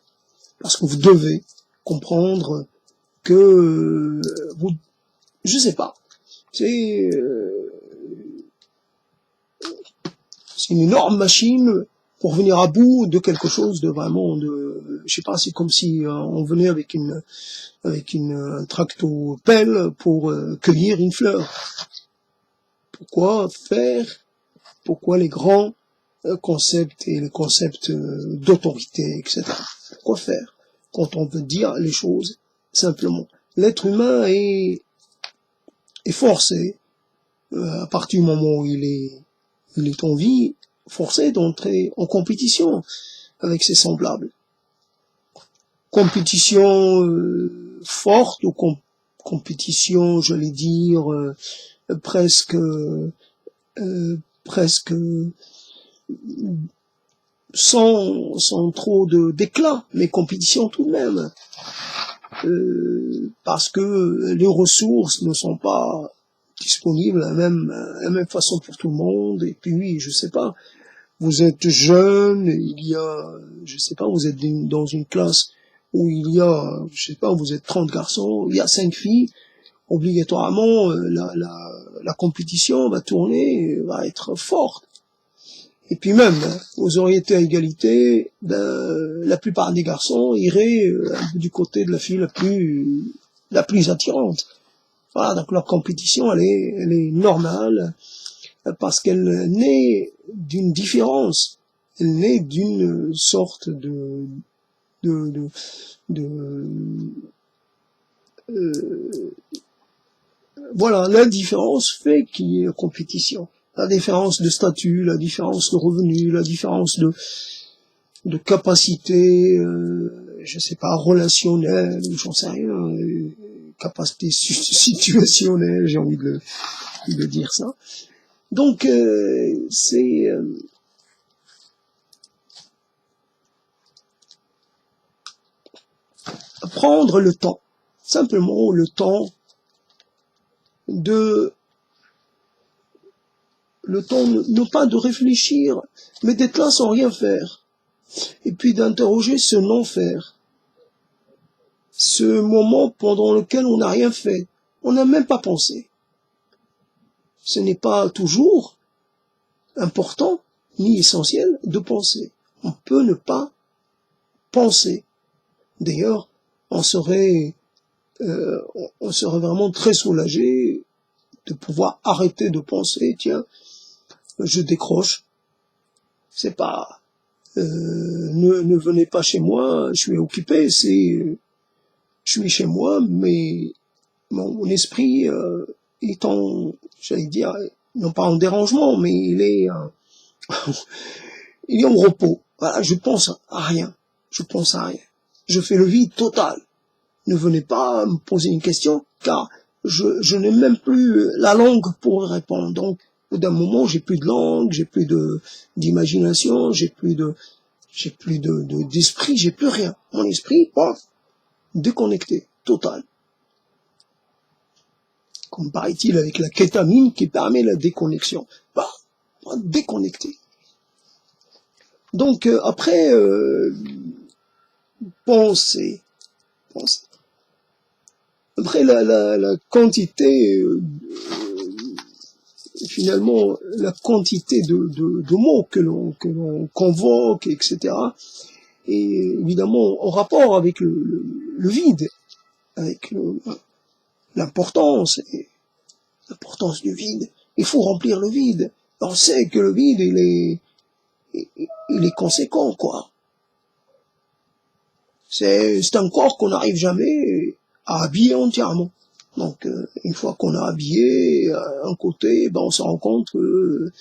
parce que vous devez comprendre que vous, je sais pas, c'est une énorme machine pour venir à bout de quelque chose de vraiment je sais pas, c'est comme si on venait avec un tractopelle pour cueillir une fleur. Pourquoi les grands concepts et les concepts d'autorité, etc. Pourquoi faire quand on veut dire les choses simplement? L'être humain est forcé, à partir du moment où il est en vie, forcé d'entrer en compétition avec ses semblables. Compétition forte ou compétition, j'allais dire, presque sans trop d'éclat, mais compétition tout de même. Parce que les ressources ne sont pas disponibles à la même façon pour tout le monde, et puis, je sais pas, vous êtes jeune, je sais pas, vous êtes dans une classe où il y a, je sais pas, vous êtes 30 garçons, il y a 5 filles, obligatoirement, la compétition va tourner, va être forte. Et puis même, vous auriez été à égalité, la plupart des garçons iraient du côté de la fille la plus attirante. Voilà, donc leur compétition, elle est normale, parce qu'elle naît d'une différence, elle naît d'une sorte voilà, l'indifférence fait qu'il y ait compétition. La différence de statut, la différence de revenus, la différence de capacité, je sais pas, relationnelle, ou j'en sais rien, capacité situationnelle, j'ai envie de dire ça. Donc, c'est prendre le temps, simplement le temps non pas de réfléchir, mais d'être là sans rien faire, et puis d'interroger ce non-faire, ce moment pendant lequel on n'a rien fait, on n'a même pas pensé. Ce n'est pas toujours important ni essentiel de penser. On peut ne pas penser. D'ailleurs, on serait vraiment très soulagé de pouvoir arrêter de penser, tiens, je décroche, c'est pas, ne venez pas chez moi, je suis occupé, je suis chez moi, mais mon esprit est j'allais dire, non pas en dérangement, mais il est en repos. Voilà, je pense à rien, je fais le vide total. Ne venez pas me poser une question, car je n'ai même plus la langue pour répondre. Donc, au bout d'un moment, j'ai plus de langue, j'ai plus d'imagination, j'ai plus d'esprit, j'ai plus rien. Mon esprit, déconnecté, total. Comme paraît-il avec la kétamine qui permet la déconnexion. Déconnecté. Donc, après, penser. Après, la quantité, finalement, la quantité de mots que l'on convoque, etc., est évidemment en rapport avec le vide, avec l'importance du vide. Il faut remplir le vide. On sait que le vide, il est conséquent, quoi. C'est un corps qu'on n'arrive jamais à habiller entièrement. Donc, une fois qu'on a habillé un côté, on se rend compte que,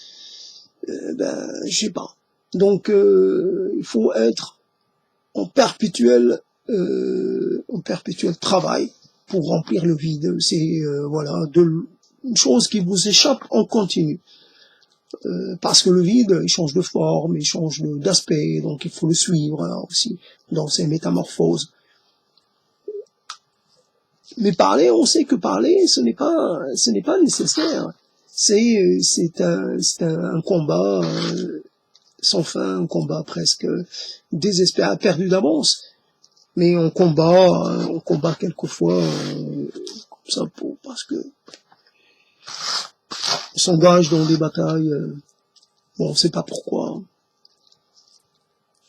je sais pas, Donc, il faut être en perpétuel travail pour remplir le vide. C'est voilà une chose qui vous échappe en continu. Parce que le vide, il change de forme, il change d'aspect, donc il faut le suivre hein, aussi dans ses métamorphoses. Mais parler, on sait que parler, ce n'est pas nécessaire. C'est un combat sans fin, un combat presque désespéré, perdu d'avance. Mais on combat quelquefois comme ça parce que on s'engage dans des batailles. Bon, on ne sait pas pourquoi.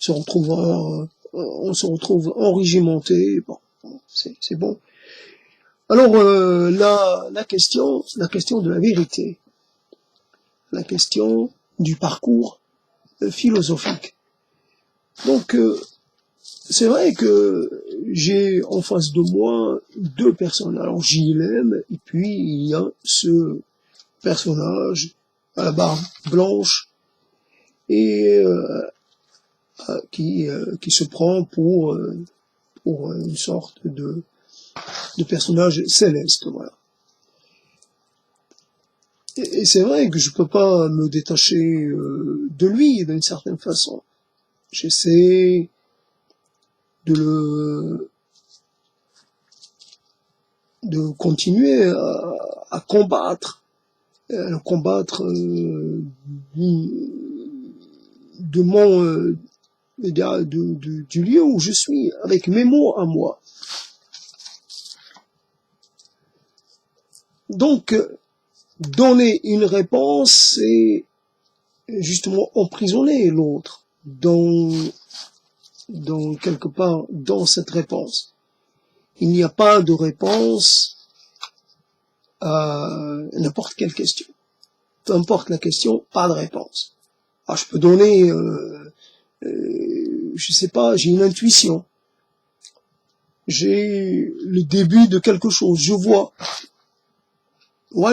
On se retrouve enrégimenté. Bon, c'est bon. Alors la question de la vérité, la question du parcours philosophique. Donc c'est vrai que j'ai en face de moi deux personnes. Alors JLM et puis il y a ce personnage à la barbe blanche et qui se prend pour une sorte de personnage céleste, voilà. Et c'est vrai que je peux pas me détacher de lui d'une certaine façon. J'essaie de continuer à combattre, de mon du lieu où je suis, avec mes mots à moi. Donc, donner une réponse, c'est justement emprisonner l'autre dans quelque part dans cette réponse. Il n'y a pas de réponse à n'importe quelle question. Peu importe la question, pas de réponse. Alors, je peux donner, je sais pas, j'ai une intuition. J'ai le début de quelque chose. Je vois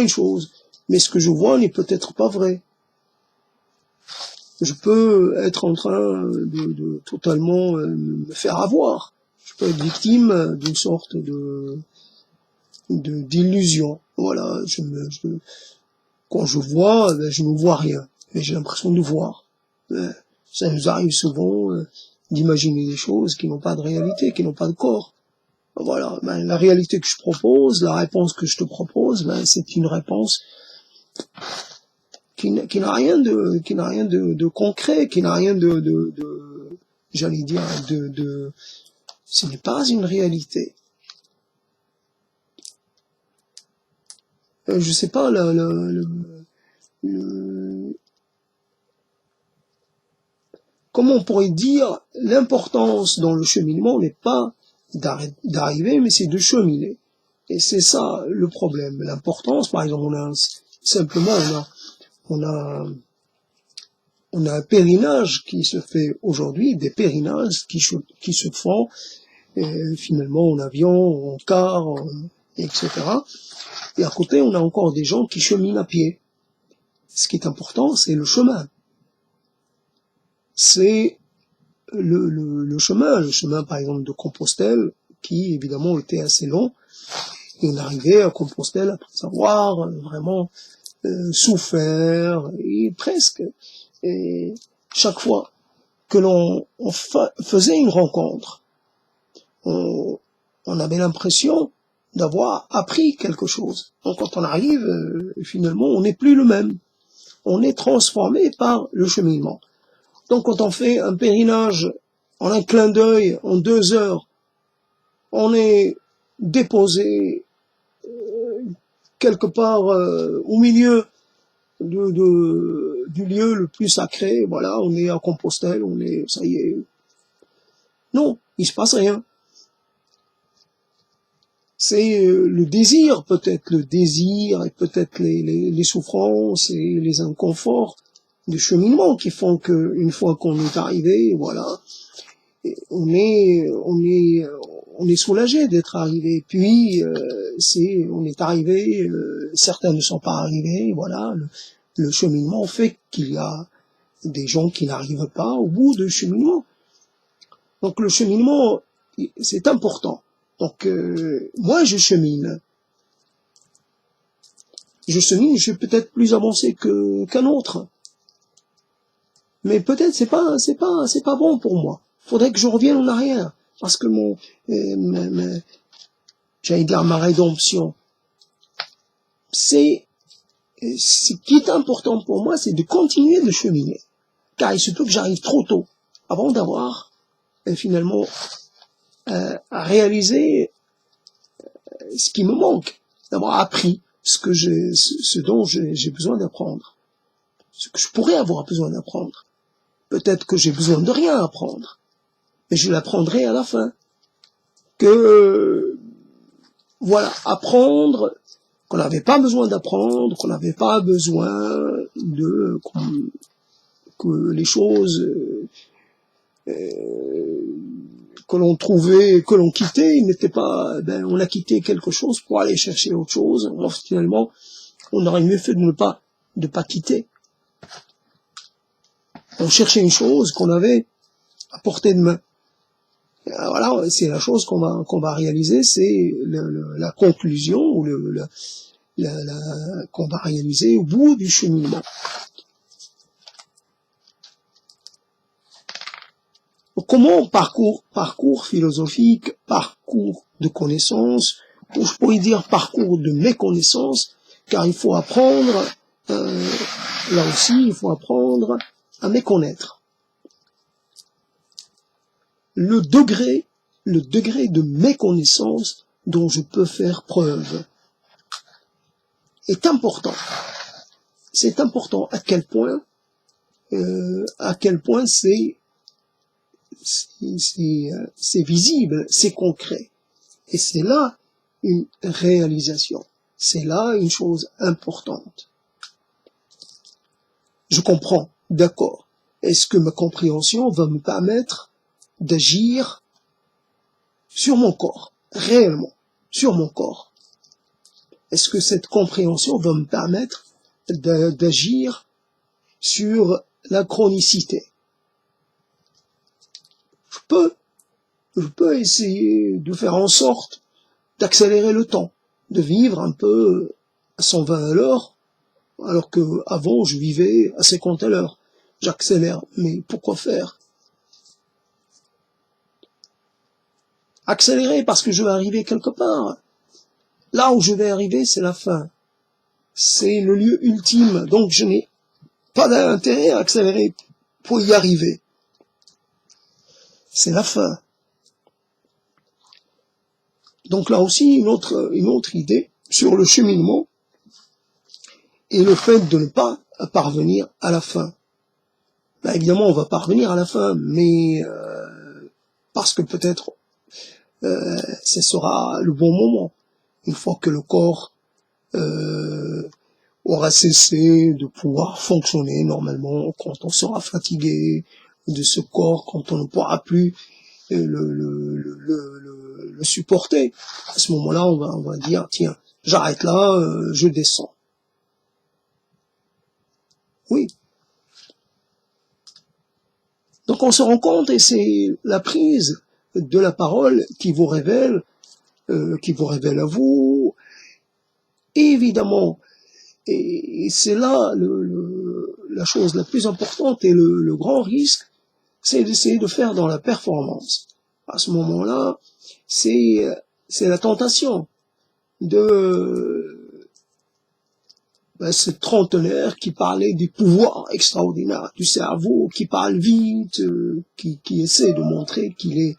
une chose, mais ce que je vois n'est peut-être pas vrai. Je peux être en train de totalement me faire avoir. Je peux être victime d'une sorte d'illusion. Voilà, quand je vois, je ne vois rien, mais j'ai l'impression de voir. Ça nous arrive souvent d'imaginer des choses qui n'ont pas de réalité, qui n'ont pas de corps. Voilà, la réalité que je propose, la réponse que je te propose, c'est une réponse qui n'a rien de concret, qui n'a rien j'allais dire, ce n'est pas une réalité. Je sais pas, comment on pourrait dire, l'importance dans le cheminement n'est pas d'arriver, mais c'est de cheminer. Et c'est ça le problème. L'importance, par exemple, on a un pèlerinage qui se fait aujourd'hui, des pèlerinages qui se font finalement en avion, en car, etc. Et à côté, on a encore des gens qui cheminent à pied. Ce qui est important, c'est le chemin. C'est le chemin par exemple de Compostelle, qui évidemment était assez long. Et on arrivait à Compostelle après avoir vraiment souffert, et presque. Et chaque fois que l'on faisait une rencontre, on avait l'impression d'avoir appris quelque chose. Donc quand on arrive, finalement, on n'est plus le même. On est transformé par le cheminement. Donc quand on fait un pèlerinage en un clin d'œil, en 2 heures, on est déposé quelque part au milieu du lieu le plus sacré. Voilà, on est à Compostelle, ça y est. Non, il se passe rien. C'est le désir et peut-être les souffrances et les inconforts du cheminement qui font que une fois qu'on est arrivé, voilà, on est soulagé d'être arrivé. Puis on est arrivé, certains ne sont pas arrivés, voilà, le cheminement fait qu'il y a des gens qui n'arrivent pas au bout du cheminement. Donc le cheminement, c'est important. Donc moi je chemine. Je suis peut-être plus avancé qu'un autre. Mais peut-être c'est pas bon pour moi. Faudrait que je revienne en arrière. Parce que j'allais dire ma rédemption. Ce qui est important pour moi, c'est de continuer de cheminer. Car il se peut que j'arrive trop tôt, avant d'avoir finalement à réaliser ce qui me manque, d'avoir appris ce dont j'ai besoin d'apprendre, ce que je pourrais avoir besoin d'apprendre. Peut-être que j'ai besoin de rien apprendre, mais je l'apprendrai à la fin. Voilà, apprendre qu'on n'avait pas besoin d'apprendre, qu'on n'avait pas besoin que les choses que l'on trouvait, que l'on quittait, n'était pas, on a quitté quelque chose pour aller chercher autre chose. Alors, finalement, on aurait mieux fait de pas quitter. On cherchait une chose qu'on avait à portée de main. Alors, voilà, c'est la chose qu'on va réaliser, c'est la conclusion ou qu'on va réaliser au bout du cheminement. Comment parcours philosophique, parcours de connaissances, ou je pourrais dire parcours de méconnaissance, car il faut apprendre, là aussi, il faut apprendre à méconnaître. Le degré de méconnaissance dont je peux faire preuve est important. C'est important à quel point c'est visible, c'est concret. Et c'est là une réalisation. C'est là une chose importante. Je comprends, d'accord. Est-ce que ma compréhension va me permettre d'agir sur mon corps, réellement, sur mon corps? Est-ce que cette compréhension va me permettre d'agir sur la chronicité? Je peux essayer de faire en sorte d'accélérer le temps, de vivre un peu à 120 à l'heure, alors que avant je vivais à 50 à l'heure. J'accélère, mais pourquoi faire? Accélérer parce que je vais arriver quelque part. Là où je vais arriver, c'est la fin. C'est le lieu ultime, donc je n'ai pas d'intérêt à accélérer pour y arriver. C'est la fin. Donc là aussi, une autre idée sur le cheminement et le fait de ne pas parvenir à la fin. Évidemment, on va parvenir à la fin, mais parce que peut-être ce sera le bon moment, une fois que le corps aura cessé de pouvoir fonctionner normalement, quand on sera fatigué de ce corps, quand on ne pourra plus le supporter. À ce moment-là, on va dire, tiens, j'arrête là, je descends. Oui. Donc on se rend compte, et c'est la prise de la parole qui vous révèle à vous, évidemment. Et c'est là la chose la plus importante et le grand risque, c'est d'essayer de faire dans la performance. À ce moment-là, c'est la tentation de ce trentenaire qui parlait du pouvoir extraordinaire du cerveau, qui parle vite, qui essaie de montrer qu'il est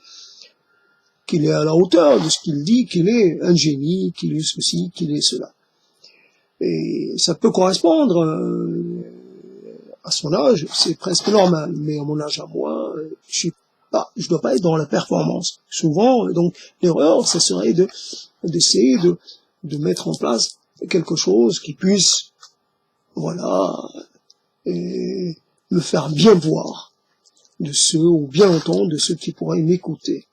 à la hauteur de ce qu'il dit, qu'il est un génie, qu'il est ceci, qu'il est cela. Et ça peut correspondre à son âge, c'est presque normal, mais à mon âge à moi, je dois pas être dans la performance. Souvent, donc, l'erreur, ce serait d'essayer de mettre en place quelque chose qui puisse, voilà, me faire bien voir de ceux, ou bien entendre de ceux qui pourraient m'écouter.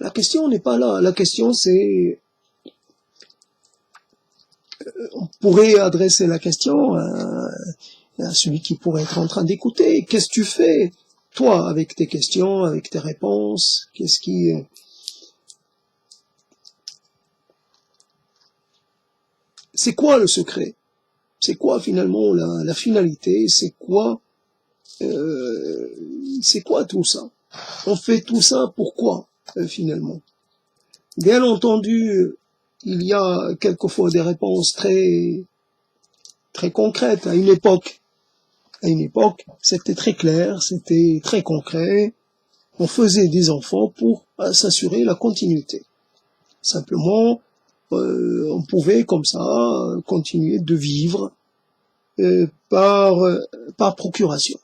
La question n'est pas là. La question, c'est, on pourrait adresser la question à celui qui pourrait être en train d'écouter. Qu'est-ce que tu fais, toi, avec tes questions, avec tes réponses? Qu'est-ce qui... C'est quoi le secret? C'est quoi finalement la finalité? C'est quoi tout ça? On fait tout ça pourquoi, finalement? Bien entendu, il y a quelquefois des réponses très concrètes. À une époque, c'était très clair, c'était très concret. On faisait des enfants pour s'assurer la continuité. Simplement, on pouvait comme ça continuer de vivre par procuration.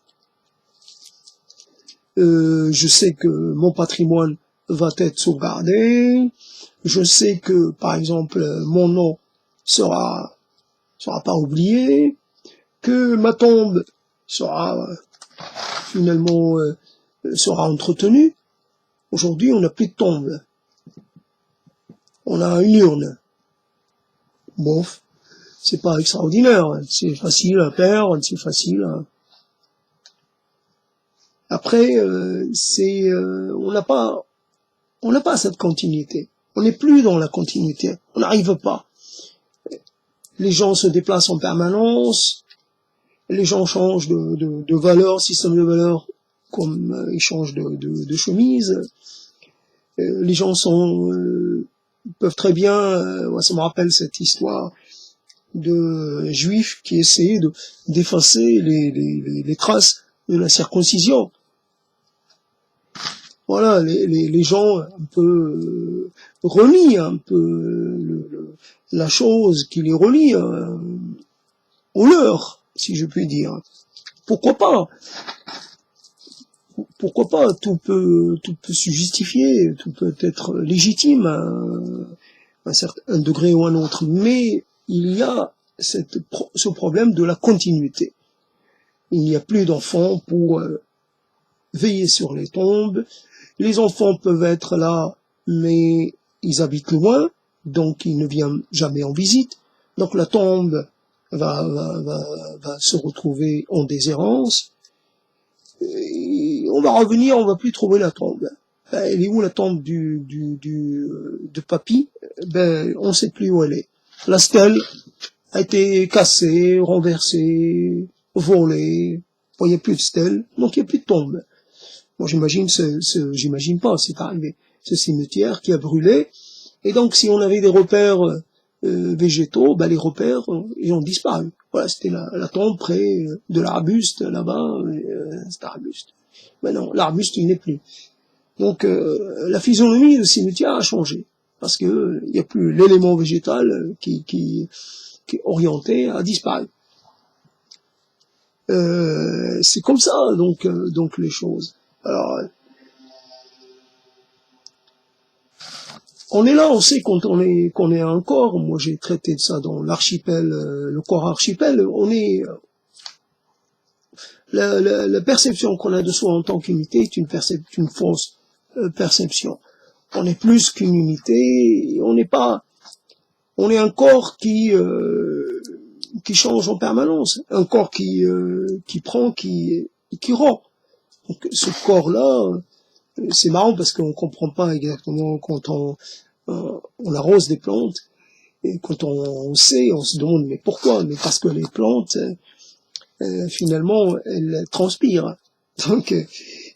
Je sais que mon patrimoine va être sauvegardé. Je sais que, par exemple, mon nom sera pas oublié, que ma tombe sera finalement sera entretenue. Aujourd'hui, on n'a plus de tombe. On a une urne. Bon, c'est pas extraordinaire. C'est facile à perdre, c'est facile à... Après, on n'a pas cette continuité. On n'est plus dans la continuité. On n'arrive pas. Les gens se déplacent en permanence. Les gens changent de valeur, système de valeur, comme ils changent de chemise. Les gens peuvent très bien, ça me rappelle cette histoire de juifs qui essayaient d'effacer les traces de la circoncision. Voilà, les gens un peu relient un peu la chose qui les relie au leur, si je puis dire. Pourquoi pas? Pourquoi pas? Tout peut se justifier, tout peut être légitime à un degré ou un autre, mais il y a ce problème de la continuité. Il n'y a plus d'enfants pour veiller sur les tombes. Les enfants peuvent être là, mais ils habitent loin, donc ils ne viennent jamais en visite. Donc la tombe va se retrouver en déshérence. Et on va revenir, on va plus trouver la tombe. Elle est où la tombe de papy? Ben, on sait plus où elle est. La stèle a été cassée, renversée, volée. Bon, il n'y a plus de stèle, donc il n'y a plus de tombe. Moi, j'imagine pas, c'est arrivé. Ce cimetière qui a brûlé. Et donc, si on avait des repères végétaux, ben, les repères, ils ont disparu. Voilà, c'était la tombe près de l'arbuste, là-bas, c'était l'arbuste. Mais non, l'arbuste, il n'est plus. Donc, la physionomie du cimetière a changé. Parce que il n'y a plus l'élément végétal qui est orienté, a disparu. C'est comme ça, donc les choses. Alors, on est là, on sait qu'on est un corps. Moi, j'ai traité de ça dans l'archipel, le corps archipel. On est la perception qu'on a de soi en tant qu'unité est une fausse perception. On est plus qu'une unité. On est un corps qui change en permanence, un corps qui prend, qui rend. Donc, ce corps-là, c'est marrant parce qu'on comprend pas exactement quand on arrose des plantes, et quand on sait, on se demande mais pourquoi? Mais parce que les plantes, finalement, elles transpirent. Donc,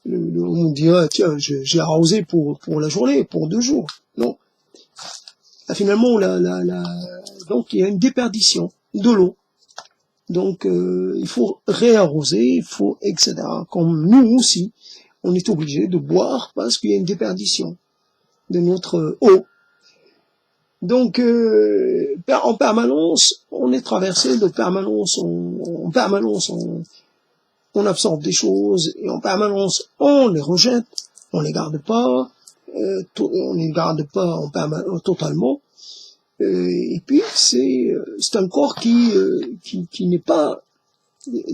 on dirait, tiens, j'ai arrosé pour la journée, pour 2 jours. Non. Finalement, donc il y a une déperdition de l'eau. Donc, il faut réarroser, etc. Comme nous aussi, on est obligé de boire parce qu'il y a une déperdition de notre eau. Donc, en permanence, on est traversé de permanence, en permanence, on absorbe des choses, et en permanence, on les rejette, on les garde pas, on les garde pas totalement. Et puis, c'est un corps qui n'est pas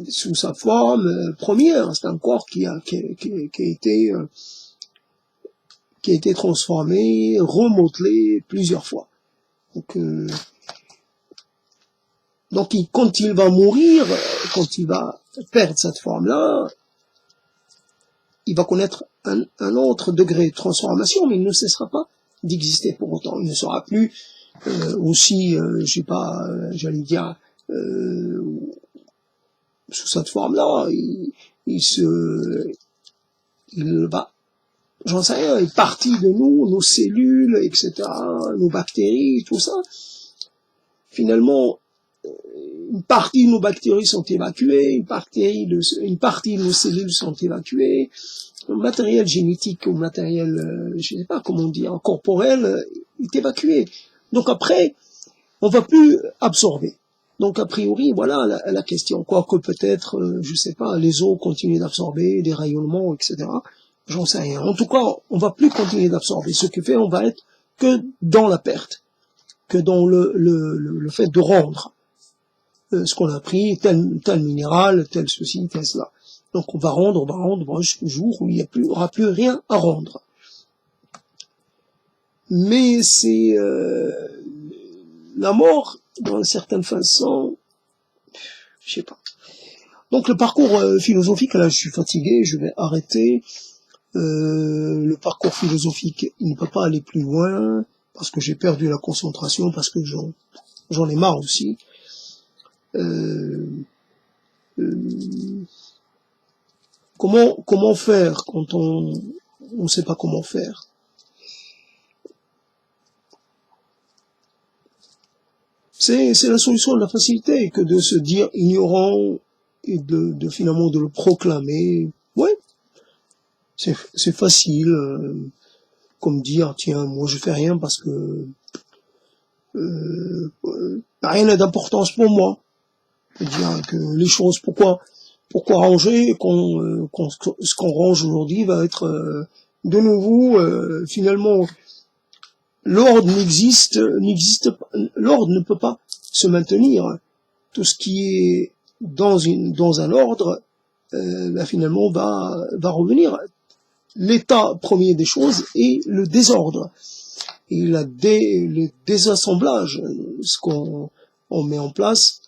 sous sa forme première, c'est un corps qui a été transformé, remodelé plusieurs fois. Donc, Donc, quand il va mourir, quand il va perdre cette forme-là, il va connaître un autre degré de transformation, mais il ne cessera pas d'exister pour autant. Il ne sera plus aussi, je sais pas, j'allais dire, sous cette forme-là, il va, j'en sais rien, une partie de nous, nos cellules, etc., nos bactéries, tout ça, finalement, une partie de nos bactéries sont évacuées, une partie de nos cellules sont évacuées, le matériel génétique ou matériel, je sais pas comment dire, corporel, est évacué. Donc après, on va plus absorber. Donc a priori, voilà la question. Quoique peut-être, je sais pas, les os continuent d'absorber, des rayonnements, etc. J'en sais rien. En tout cas, on va plus continuer d'absorber. Ce qui fait, on va être que dans la perte, que dans le fait de rendre ce qu'on a pris, tel minéral, tel ceci, tel cela. Donc on va rendre jusqu'au jour où il n'y aura plus rien à rendre. Mais c'est la mort, dans une certaine façon, je sais pas. Donc le parcours philosophique, là je suis fatigué, je vais arrêter. Le parcours philosophique, il ne peut pas aller plus loin, parce que j'ai perdu la concentration, parce que j'en ai marre aussi. Comment faire quand on ne sait pas comment faire? C'est la solution de la facilité que de se dire ignorant et de finalement de le proclamer. Ouais, c'est facile, comme dire tiens moi je fais rien parce que rien n'a d'importance pour moi. Dire que les choses pourquoi ranger quand ce qu'on range aujourd'hui va être de nouveau finalement l'ordre n'existe pas, l'ordre ne peut pas se maintenir. Tout ce qui est dans un ordre finalement va revenir. L'état premier des choses est le désordre et le désassemblage. Ce qu'on met en place,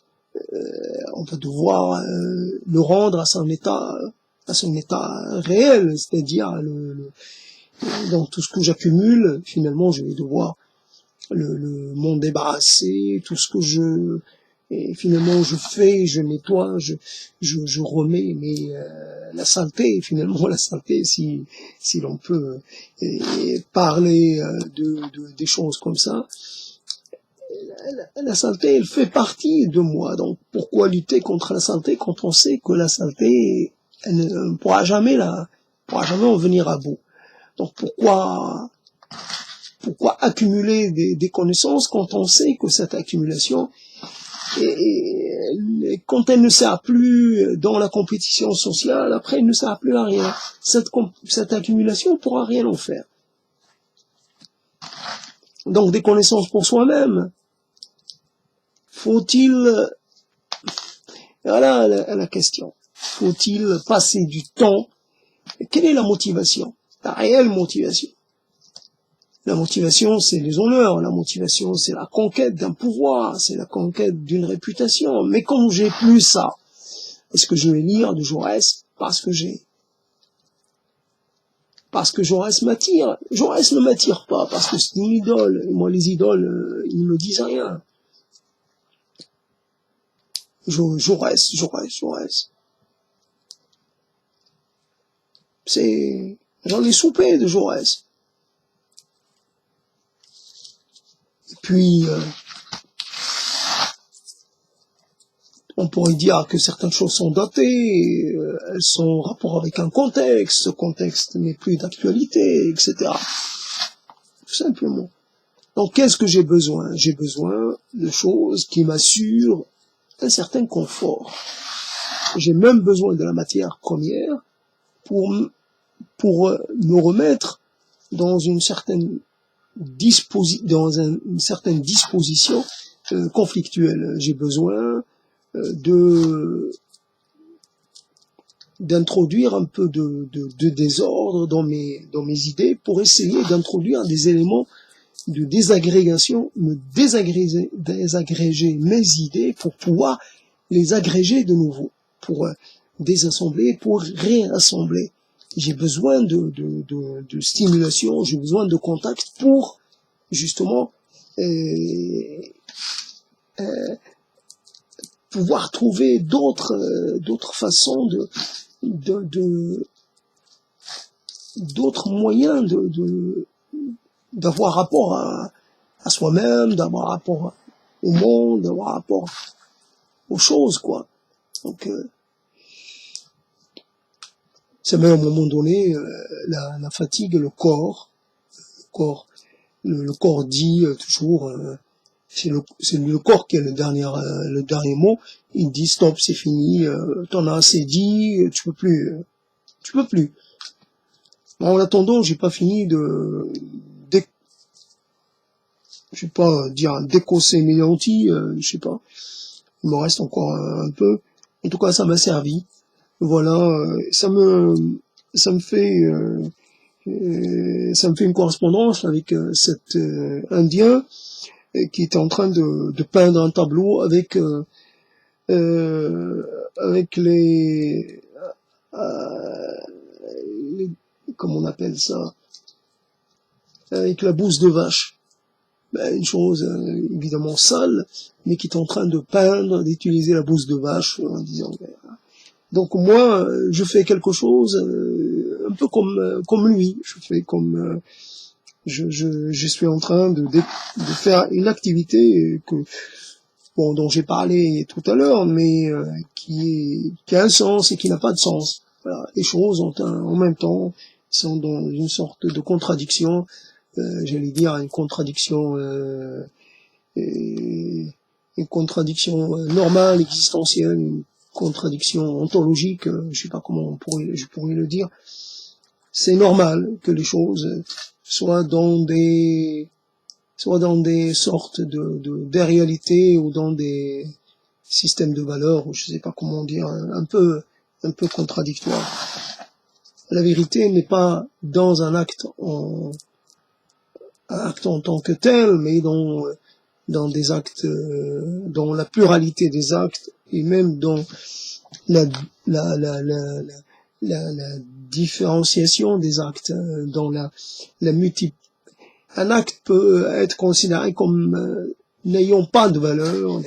on va devoir le rendre à son état réel, c'est-à-dire dans tout ce que j'accumule, finalement je vais devoir m'en débarrasser, tout ce que et finalement je fais, je nettoie, je remets, mais la saleté, finalement la saleté, si l'on peut parler des choses comme ça, la saleté, elle fait partie de moi. Donc pourquoi lutter contre la saleté quand on sait que la saleté, elle ne pourra jamais en venir à bout. Donc pourquoi accumuler des connaissances quand on sait que cette accumulation, quand elle ne sert plus dans la compétition sociale, après elle ne sert plus à rien. Cette accumulation ne pourra rien en faire. Donc des connaissances pour soi-même. Faut-il, voilà la question, faut-il passer du temps? Quelle est la motivation? La réelle motivation. La motivation, c'est les honneurs. La motivation, c'est la conquête d'un pouvoir. C'est la conquête d'une réputation. Mais comme j'ai plus ça, est-ce que je vais lire de Jaurès parce que Jaurès m'attire? Jaurès ne m'attire pas parce que c'est une idole. Et moi, les idoles, ils ne me disent rien. Jaurès. J'en ai soupé de Jaurès. Et puis, on pourrait dire que certaines choses sont datées, elles sont en rapport avec un contexte, ce contexte n'est plus d'actualité, etc. Tout simplement. Donc, qu'est-ce que j'ai besoin? J'ai besoin de choses qui m'assurent un certain confort. J'ai même besoin de la matière première pour me remettre dans une certaine disposition conflictuelle. J'ai besoin d'introduire un peu de désordre dans mes idées pour essayer d'introduire des éléments de désagrégation, désagréger mes idées pour pouvoir les agréger de nouveau, pour désassembler, pour réassembler. J'ai besoin de stimulation, j'ai besoin de contact pour justement pouvoir trouver d'autres façons d'autres moyens d'avoir rapport à soi-même, d'avoir rapport au monde, d'avoir rapport aux choses, quoi. Donc, ça met à un moment donné la fatigue, le corps dit toujours, c'est le corps qui est le dernier mot. Il dit stop, c'est fini, t'en as assez dit, tu peux plus. En attendant, j'ai pas fini je sais pas dire décosser mes lentilles, je sais pas. Il me reste encore un peu. En tout cas, ça m'a servi. Voilà, ça me fait une correspondance avec cet Indien qui était en train de peindre un tableau avec comment on appelle ça, avec la bouse de vache. Ben, une chose évidemment sale, mais qui est en train de peindre, d'utiliser la bouse de vache en disant. Donc moi, je fais quelque chose un peu comme lui. Je fais comme je suis en train de faire une activité dont j'ai parlé tout à l'heure, mais qui a un sens et qui n'a pas de sens. Voilà, les choses ont en même temps sont dans une sorte de contradiction. J'allais dire une contradiction normale, existentielle, une contradiction ontologique, je sais pas comment je pourrais le dire. C'est normal que les choses soient dans des sortes de réalités ou dans des systèmes de valeurs, ou je sais pas comment dire, un peu contradictoires. La vérité n'est pas dans un acte en tant que tel, mais dans des actes, dans la pluralité des actes, et même dans la différenciation des actes, dans la un acte peut être considéré comme n'ayant pas de valeur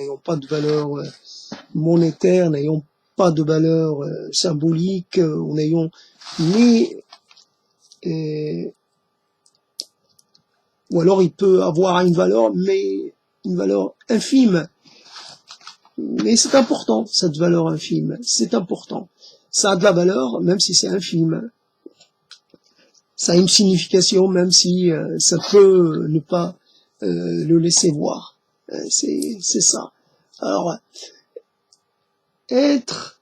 monétaire, n'ayant pas de valeur symbolique, ou n'ayant ni ou alors il peut avoir une valeur, mais une valeur infime. Mais c'est important, cette valeur infime. C'est important. Ça a de la valeur, même si c'est infime. Ça a une signification, même si ça peut ne pas le laisser voir. C'est ça. Alors, être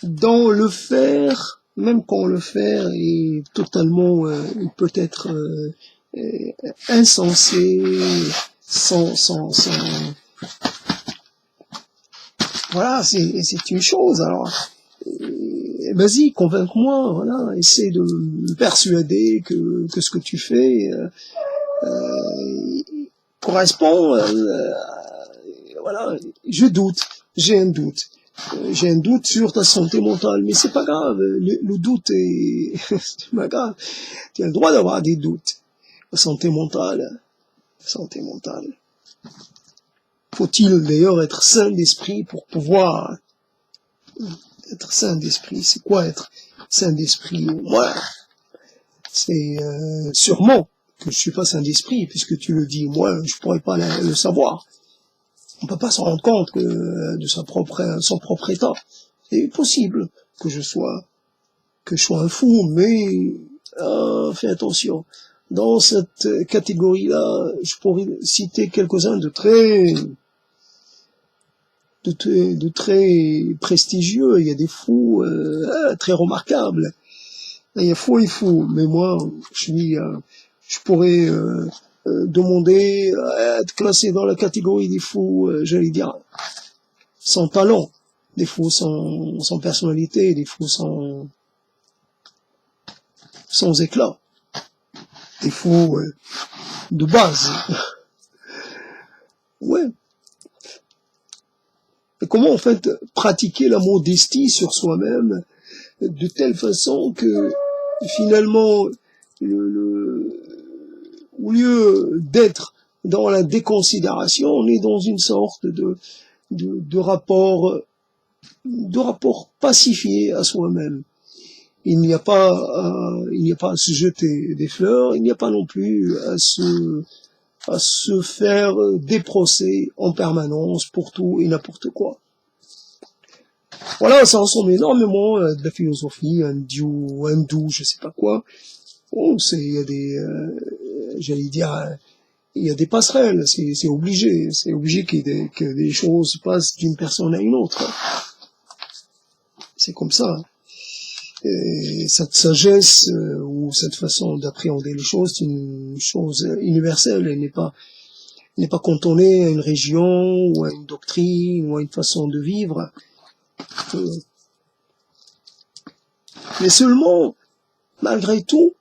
dans le faire, même quand le faire est totalement, peut être insensé, voilà, c'est une chose. Alors, vas-y, convainc-moi, voilà, essaie de me persuader que ce que tu fais correspond. Voilà, j'ai un doute. J'ai un doute sur ta santé mentale, mais c'est pas grave. Le doute est, c'est pas grave. Tu as le droit d'avoir des doutes. Santé mentale. Faut-il d'ailleurs être sain d'esprit pour pouvoir être sain d'esprit? C'est quoi être sain d'esprit? Moi, c'est sûrement que je suis pas sain d'esprit, puisque tu le dis. Moi, je pourrais pas le savoir. On peut pas se rendre compte que de son propre état. C'est possible que je sois un fou, mais fais attention. Dans cette catégorie-là, je pourrais citer quelques-uns de très prestigieux. Il y a des fous très remarquables. Il y a fou et fou, mais moi, je pourrais demander à être classé dans la catégorie des fous, j'allais dire, sans talent, des fous sans personnalité, des fous sans éclat, des fous de base. Ouais. Et comment en fait pratiquer la modestie sur soi-même de telle façon que finalement, au lieu d'être dans la déconsidération, on est dans une sorte de rapport pacifié à soi-même. Il n'y a pas à se jeter des fleurs, il n'y a pas non plus à se faire des procès en permanence pour tout et n'importe quoi. Voilà, ça ressemble énormément à de la philosophie hindoue, je sais pas quoi. Bon, il y a des, j'allais dire, il y a des passerelles, c'est obligé que des choses passent d'une personne à une autre. C'est comme ça. Et cette sagesse ou cette façon d'appréhender les choses, c'est une chose universelle. Elle n'est pas cantonnée à une région ou à une doctrine ou à une façon de vivre. Mais seulement, malgré tout,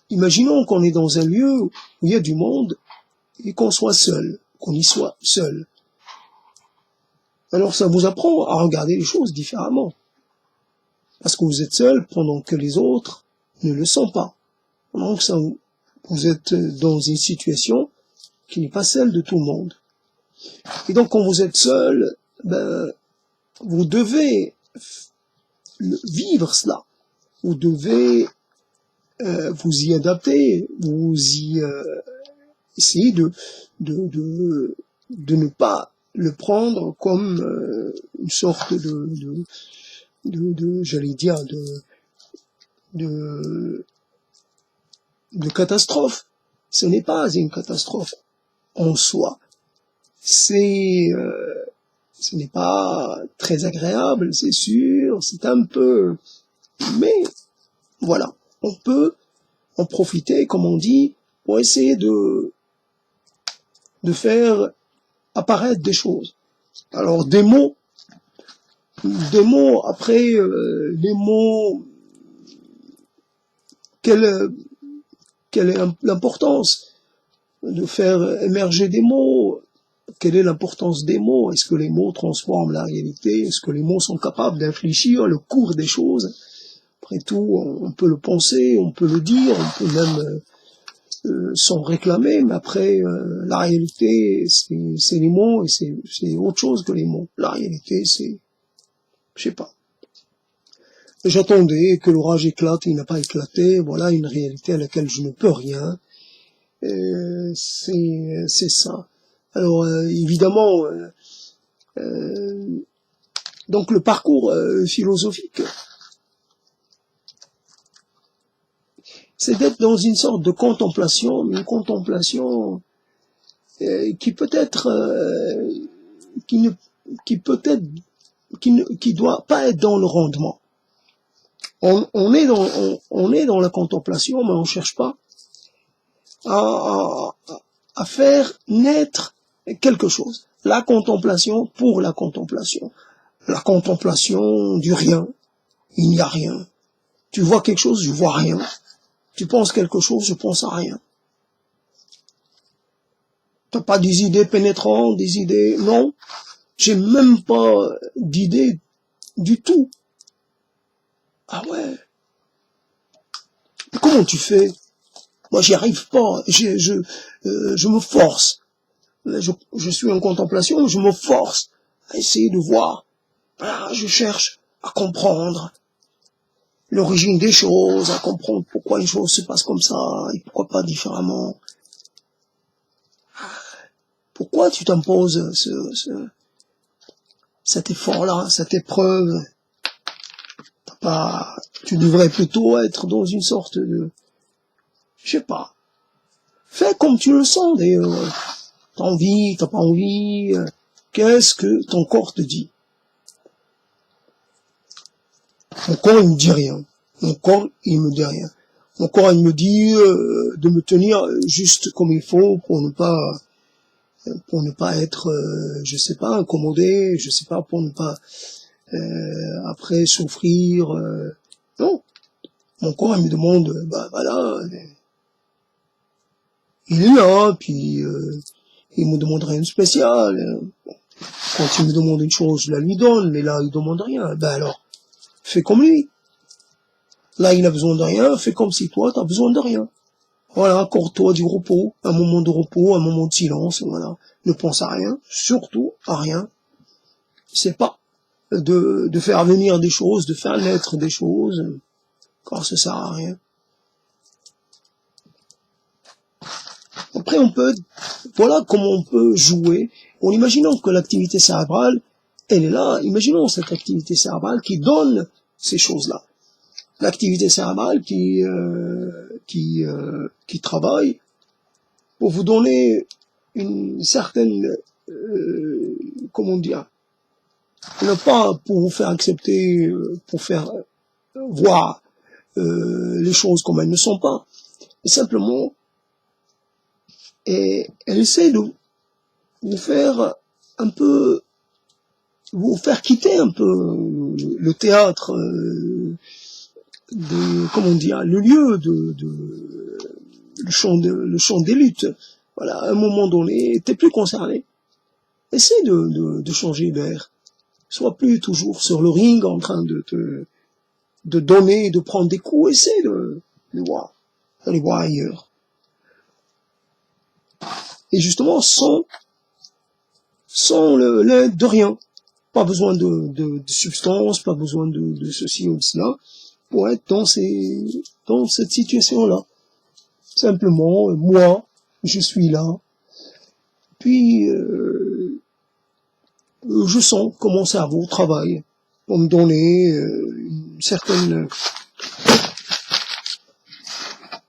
imaginons qu'on est dans un lieu où il y a du monde et qu'on soit seul, qu'on y soit seul. Alors ça vous apprend à regarder les choses différemment. Parce que vous êtes seul pendant que les autres ne le sont pas. Donc ça, vous êtes dans une situation qui n'est pas celle de tout le monde. Et donc quand vous êtes seul, ben, vous devez vivre cela. Vous devez vous y adapter, vous y essayer de ne pas le prendre comme une sorte j'allais dire, de catastrophe. Ce n'est pas une catastrophe en soi. Ce n'est pas très agréable, c'est sûr, c'est un peu, mais voilà, on peut en profiter, comme on dit, pour essayer de faire apparaître des choses. Alors des mots, après les mots, quelle est l'importance de faire émerger des mots? Quelle est l'importance des mots? Est-ce que les mots transforment la réalité? Est-ce que les mots sont capables d'infléchir le cours des choses? Après tout, on peut le penser, on peut le dire, on peut même s'en réclamer, mais après, la réalité, c'est les mots, et c'est autre chose que les mots. La réalité, c'est, je sais pas. J'attendais que l'orage éclate, il n'a pas éclaté, voilà une réalité à laquelle je ne peux rien. C'est ça. Alors, évidemment, donc le parcours philosophique, c'est d'être dans une sorte de contemplation, mais une contemplation qui peut-être, qui doit pas être dans le rendement. On est dans la contemplation, mais on cherche pas à faire naître quelque chose. La contemplation pour la contemplation. La contemplation du rien. Il n'y a rien. Tu vois quelque chose, je vois rien. Tu penses quelque chose, je pense à rien. T'as pas des idées pénétrantes, des idées... Non, j'ai même pas d'idées du tout. Ah ouais. Comment tu fais? Moi, j'y arrive pas. Je me force. Je suis en contemplation, je me force à essayer de voir. Voilà, je cherche à comprendre l'origine des choses, à comprendre pourquoi une chose se passe comme ça et pourquoi pas différemment. Pourquoi tu t'imposes cet effort-là, cette épreuve? Tu devrais plutôt être dans une sorte de, je sais pas. Fais comme tu le sens d'ailleurs. T'as envie, t'as pas envie. Qu'est-ce que ton corps te dit? Mon corps, il me dit rien. Mon corps, il me dit rien. Mon corps, il me dit de me tenir juste comme il faut pour ne pas être, je sais pas, incommodé, je sais pas, pour ne pas après souffrir. Non. Mon corps, il me demande, bah voilà, il est là, puis il me demande rien de spécial. Quand il me demande une chose, je la lui donne, mais là, il demande rien. Ben alors, fais comme lui. Là, il a besoin de rien, fais comme si toi, t'as besoin de rien. Voilà, accorde-toi du repos, un moment de repos, un moment de silence, voilà. Ne pense à rien, surtout à rien. C'est pas de faire venir des choses, de faire naître des choses, car ça sert à rien. Après, voilà comment on peut jouer, en imaginant que l'activité cérébrale, elle est là, imaginons cette activité cérébrale qui donne ces choses-là. L'activité cérébrale qui travaille pour vous donner une certaine, comment dire, non pas pour vous faire accepter, pour faire voir les choses comme elles ne sont pas, mais simplement, et elle essaie de vous faire un peu, vous faire quitter un peu le théâtre, comment dire, le lieu le champ des luttes. Voilà, à un moment donné, t'es plus concerné. Essaie de changer d'air. Sois plus toujours sur le ring en train de donner, de prendre des coups. Essaie d'aller voir ailleurs. Et justement, sans l'aide de rien. Pas besoin de substance, pas besoin de ceci ou de cela, pour être dans cette situation-là. Simplement, moi, je suis là, puis je sens que mon cerveau travaille pour me donner une certaine,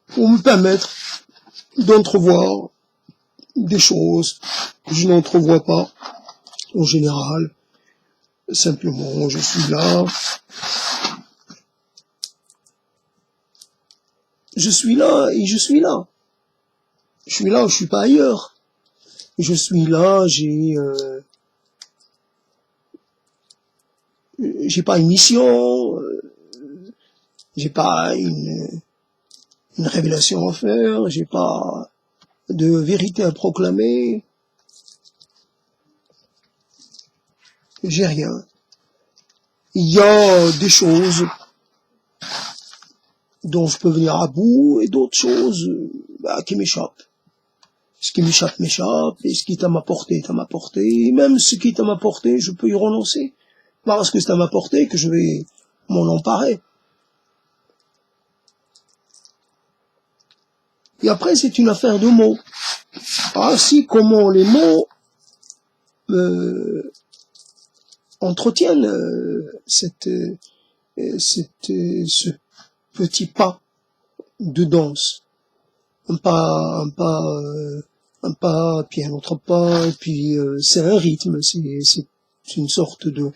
pour me permettre d'entrevoir des choses que je n'entrevois pas en général. Simplement, je suis là. Je suis là et je suis là. Je suis là, je suis pas ailleurs. Je suis là, j'ai pas une mission, j'ai pas une révélation à faire, j'ai pas de vérité à proclamer, j'ai rien. Il y a des choses dont je peux venir à bout et d'autres choses qui m'échappent. Ce qui m'échappe, m'échappe, et ce qui est à ma portée, est à ma portée, et même ce qui est à ma portée, je peux y renoncer. Parce que c'est à ma portée que je vais m'en emparer. Et après, c'est une affaire de mots. Ainsi, comment les mots entretiennent ce petit pas de danse. Un pas, puis un autre pas, et puis c'est un rythme, c'est une sorte de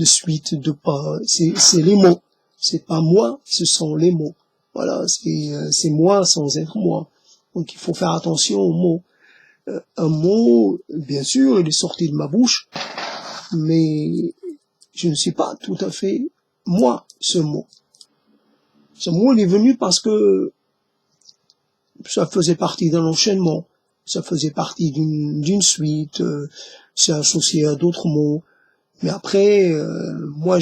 suite de pas. C'est les mots. C'est pas moi, ce sont les mots. Voilà, c'est moi sans être moi. Donc il faut faire attention aux mots. Un mot, bien sûr, il est sorti de ma bouche, mais je ne suis pas tout à fait moi, ce mot. Ce mot, il est venu parce que ça faisait partie d'un enchaînement, ça faisait partie d'une suite, c'est associé à d'autres mots. Mais après, moi,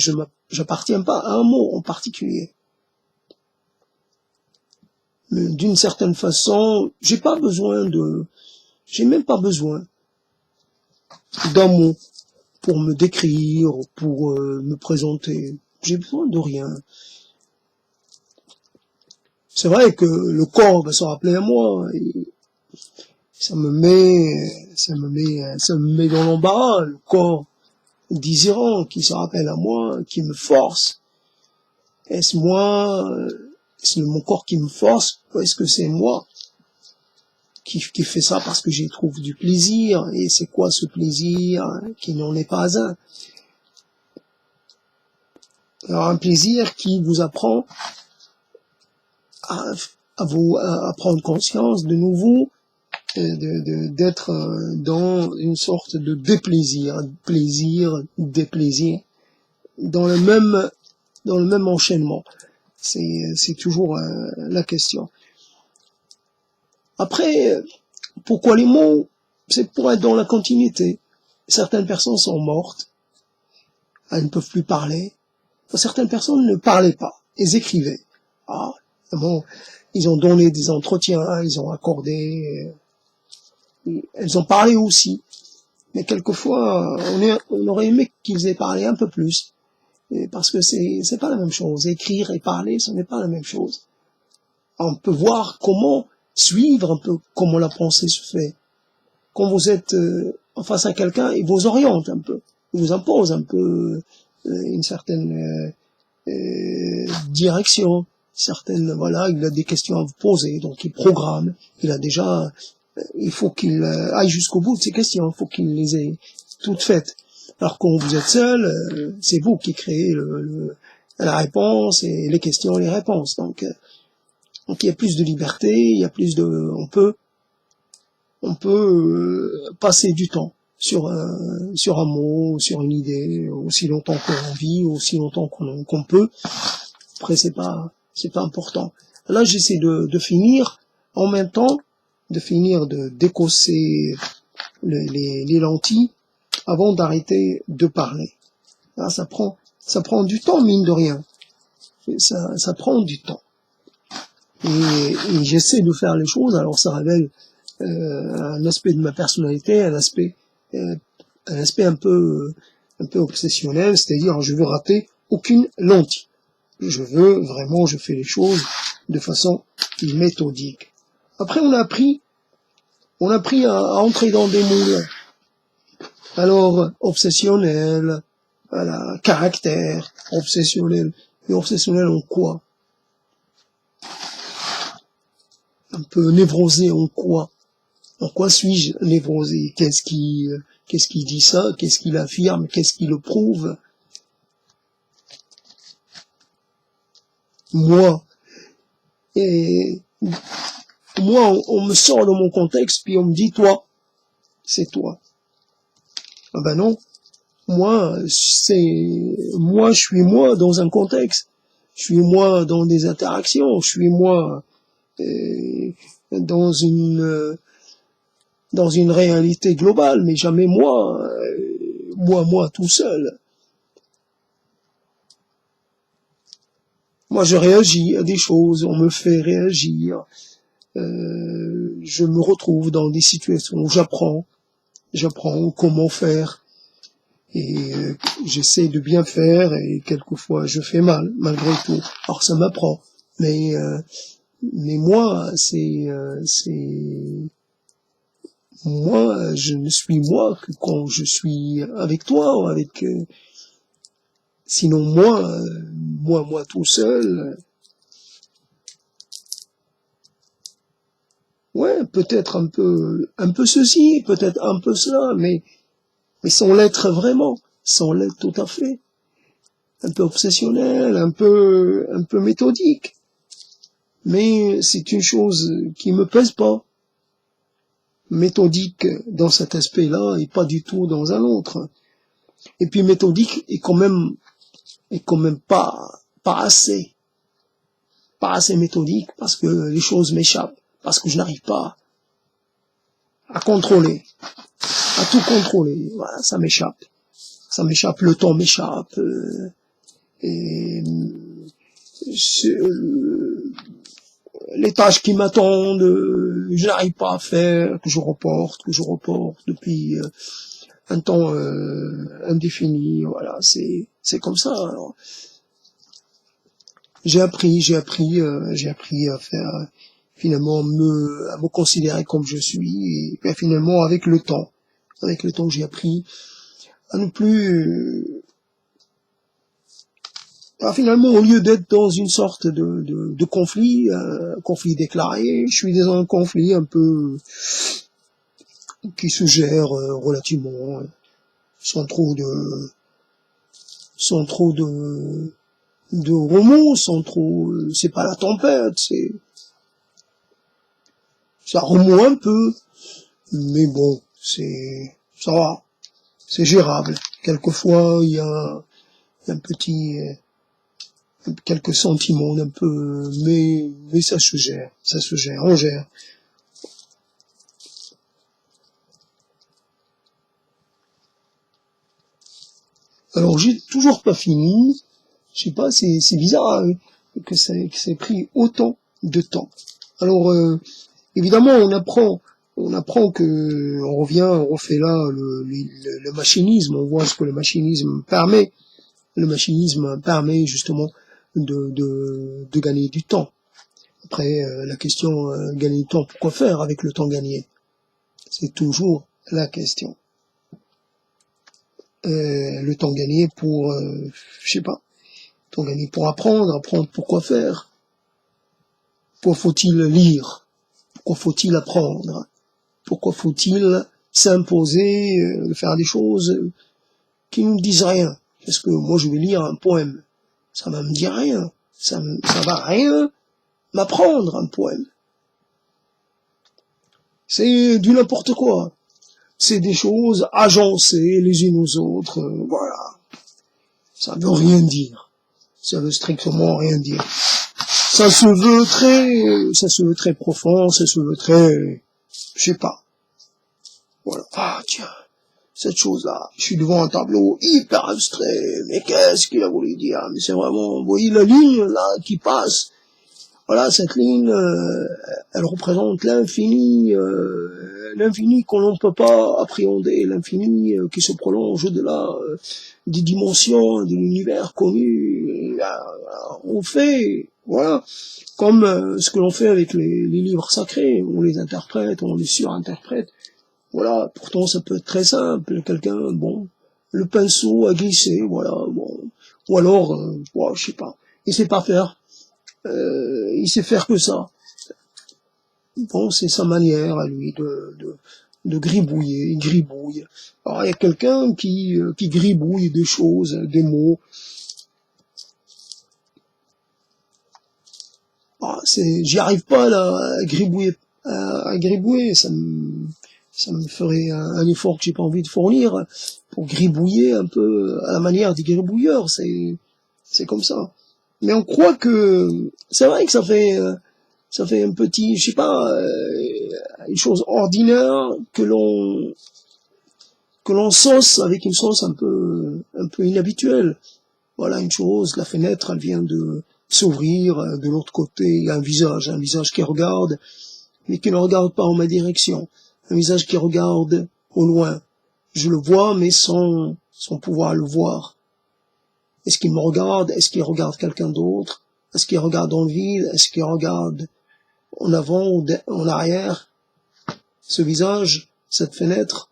j'appartiens pas à un mot en particulier. Mais d'une certaine façon, j'ai même pas besoin d'un mot pour me décrire, pour me présenter. J'ai besoin de rien. C'est vrai que le corps va se rappeler à moi, et ça me met dans l'embarras, le corps désirant qui se rappelle à moi, qui me force. Est-ce moi, c'est mon corps qui me force, ou est-ce que c'est moi qui fait ça parce que j'y trouve du plaisir? Et c'est quoi ce plaisir qui n'en est pas un? Alors un plaisir qui vous apprend à prendre conscience de nouveau, d'être dans une sorte de déplaisir, plaisir, déplaisir, dans le même enchaînement. C'est toujours la question. Après, pourquoi les mots? C'est pour être dans la continuité. Certaines personnes sont mortes, elles ne peuvent plus parler. Certaines personnes ne parlaient pas, elles écrivaient. Ah, bon, ils ont donné des entretiens, ils ont accordé, elles ont parlé aussi. Mais quelquefois, on aurait aimé qu'ils aient parlé un peu plus. Parce que c'est pas la même chose. Écrire et parler, ce n'est pas la même chose. On peut voir comment suivre un peu comment la pensée se fait. Quand vous êtes face à quelqu'un, il vous oriente un peu, il vous impose un peu une certaine direction, certaines, voilà, il a des questions à vous poser, donc il programme, il a déjà, il faut qu'il aille jusqu'au bout de ces questions, il faut qu'il les ait toutes faites. Alors quand vous êtes seul, c'est vous qui créez la réponse et les questions et les réponses. Donc il y a plus de liberté, il y a plus de, on peut passer du temps sur un mot, sur une idée, aussi longtemps qu'on vit, aussi longtemps qu'on peut. Après, c'est pas important. Là, j'essaie de finir en même temps, de finir de décausser les lentilles avant d'arrêter de parler. Là, ça prend du temps, mine de rien. Ça prend du temps. Et j'essaie de faire les choses, alors ça révèle un aspect de ma personnalité, un aspect un peu obsessionnel, c'est-à-dire je veux rater aucune lentille. Je fais les choses de façon méthodique. Après, on a appris à entrer dans des moules. Alors, obsessionnel, voilà, caractère, obsessionnel. Mais obsessionnel en quoi? Un peu névrosé en quoi? En quoi suis-je névrosé? Qu'est-ce qui dit ça? Qu'est-ce qui l'affirme? Qu'est-ce qui le prouve? Moi. Et moi, on me sort de mon contexte, puis on me dit, toi, c'est toi. Ah ben non. Moi, je suis moi dans un contexte. Je suis moi dans des interactions. Je suis moi dans une réalité globale, mais jamais moi tout seul. Moi, je réagis à des choses, on me fait réagir. Je me retrouve dans des situations où j'apprends comment faire. Et j'essaie de bien faire et quelquefois je fais mal, malgré tout. Alors ça m'apprend. Mais moi, moi, je ne suis moi que quand je suis avec toi ou avec... sinon moi tout seul... ouais, peut-être un peu ceci, peut-être un peu cela, mais sans l'être vraiment, sans l'être tout à fait. Un peu obsessionnel, un peu méthodique. Mais c'est une chose qui me pèse pas. Méthodique dans cet aspect-là et pas du tout dans un autre. Et puis méthodique est quand même pas assez méthodique parce que les choses m'échappent, parce que je n'arrive pas à contrôler, à tout contrôler. Voilà, ça m'échappe, le temps m'échappe. Et les tâches qui m'attendent, je n'arrive pas à faire, que je reporte depuis un temps indéfini. Voilà, c'est comme ça. Alors, j'ai appris à faire finalement à me considérer comme je suis et finalement avec le temps j'ai appris à ne plus finalement au lieu d'être dans une sorte de conflit déclaré, je suis dans un conflit un peu qui se gère relativement sans trop de remous, sans trop c'est pas la tempête, ça remonte un peu, mais bon, ça va, c'est gérable. Quelquefois, il y a un petit, quelques sentiments un peu, mais ça se gère, on gère. Alors j'ai toujours pas fini. Je sais pas, c'est bizarre hein, que ça ait pris autant de temps. Alors évidemment on apprend que on revient, on refait là le machinisme, on voit ce que le machinisme permet. Le machinisme permet justement de gagner du temps. Après la question gagner du temps, pourquoi faire avec le temps gagné? C'est toujours la question. Le temps gagné pour, je sais pas, le temps gagné pour apprendre pourquoi faire. Pourquoi faut-il lire? Pourquoi faut-il apprendre? Pourquoi faut-il s'imposer de faire des choses qui ne me disent rien? Parce que moi je vais lire un poème, ça va me dire rien, ça va rien m'apprendre un poème. C'est du n'importe quoi. C'est des choses agencées les unes aux autres, voilà. Ça veut rien dire. Ça veut strictement rien dire. Ça se veut très profond, ça se veut très, je sais pas. Voilà. Ah, tiens, cette chose-là, je suis devant un tableau hyper abstrait, mais qu'est-ce qu'il a voulu dire? Mais c'est vraiment, vous voyez la ligne, là, qui passe. Voilà, cette ligne, elle représente l'infini qu'on ne peut pas appréhender, l'infini qui se prolonge au-delà des dimensions de l'univers connu. On fait, voilà, comme ce que l'on fait avec les livres sacrés, on les interprète, on les surinterprète. Voilà, pourtant ça peut être très simple, quelqu'un, bon, le pinceau a glissé, voilà, bon, ou alors, bon, je sais pas, il sait pas faire. Il sait faire que ça. Bon, c'est sa manière à lui de gribouiller, il gribouille. Alors il y a quelqu'un qui gribouille des choses, des mots. Ah, j'y arrive pas là à gribouiller, ça me ferait un effort que j'ai pas envie de fournir pour gribouiller un peu à la manière des gribouilleurs, c'est comme ça. Mais on croit que c'est vrai que ça fait un petit, je sais pas, une chose ordinaire que l'on sauce avec une sauce un peu inhabituelle. Voilà une chose, la fenêtre, elle vient de s'ouvrir, de l'autre côté, il y a un visage qui regarde, mais qui ne regarde pas en ma direction, un visage qui regarde au loin. Je le vois, mais sans pouvoir le voir. Est-ce qu'il me regarde? Est-ce qu'il regarde quelqu'un d'autre? Est-ce qu'il regarde dans le vide? Est-ce qu'il regarde en avant ou en arrière? Ce visage, cette fenêtre,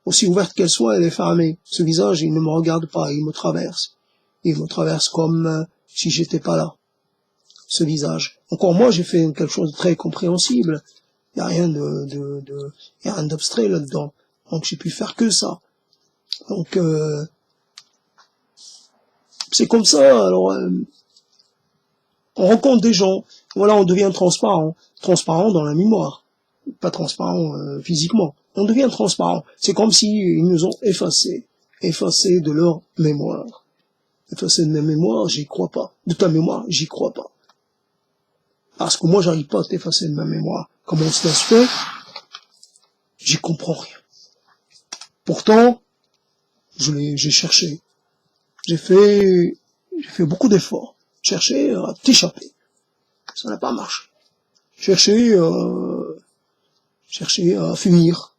aussi ouverte qu'elle soit, elle est fermée. Ce visage, il ne me regarde pas, il me traverse. Il me traverse comme si j'étais pas là. Ce visage. Encore moi, j'ai fait quelque chose de très compréhensible. Il y a rien y a rien d'abstrait là-dedans. Donc j'ai pu faire que ça. Donc c'est comme ça. Alors on rencontre des gens. Voilà, on devient transparent dans la mémoire, pas transparent physiquement. On devient transparent. C'est comme si ils nous ont effacés de leur mémoire. Effacer de ma mémoire, j'y crois pas. De ta mémoire, j'y crois pas. Parce que moi, j'arrive pas à t'effacer de ma mémoire. Comment cela se fait? J'y comprends rien. Pourtant, j'ai cherché. J'ai fait beaucoup d'efforts. Chercher à t'échapper. Ça n'a pas marché. Chercher à fuir.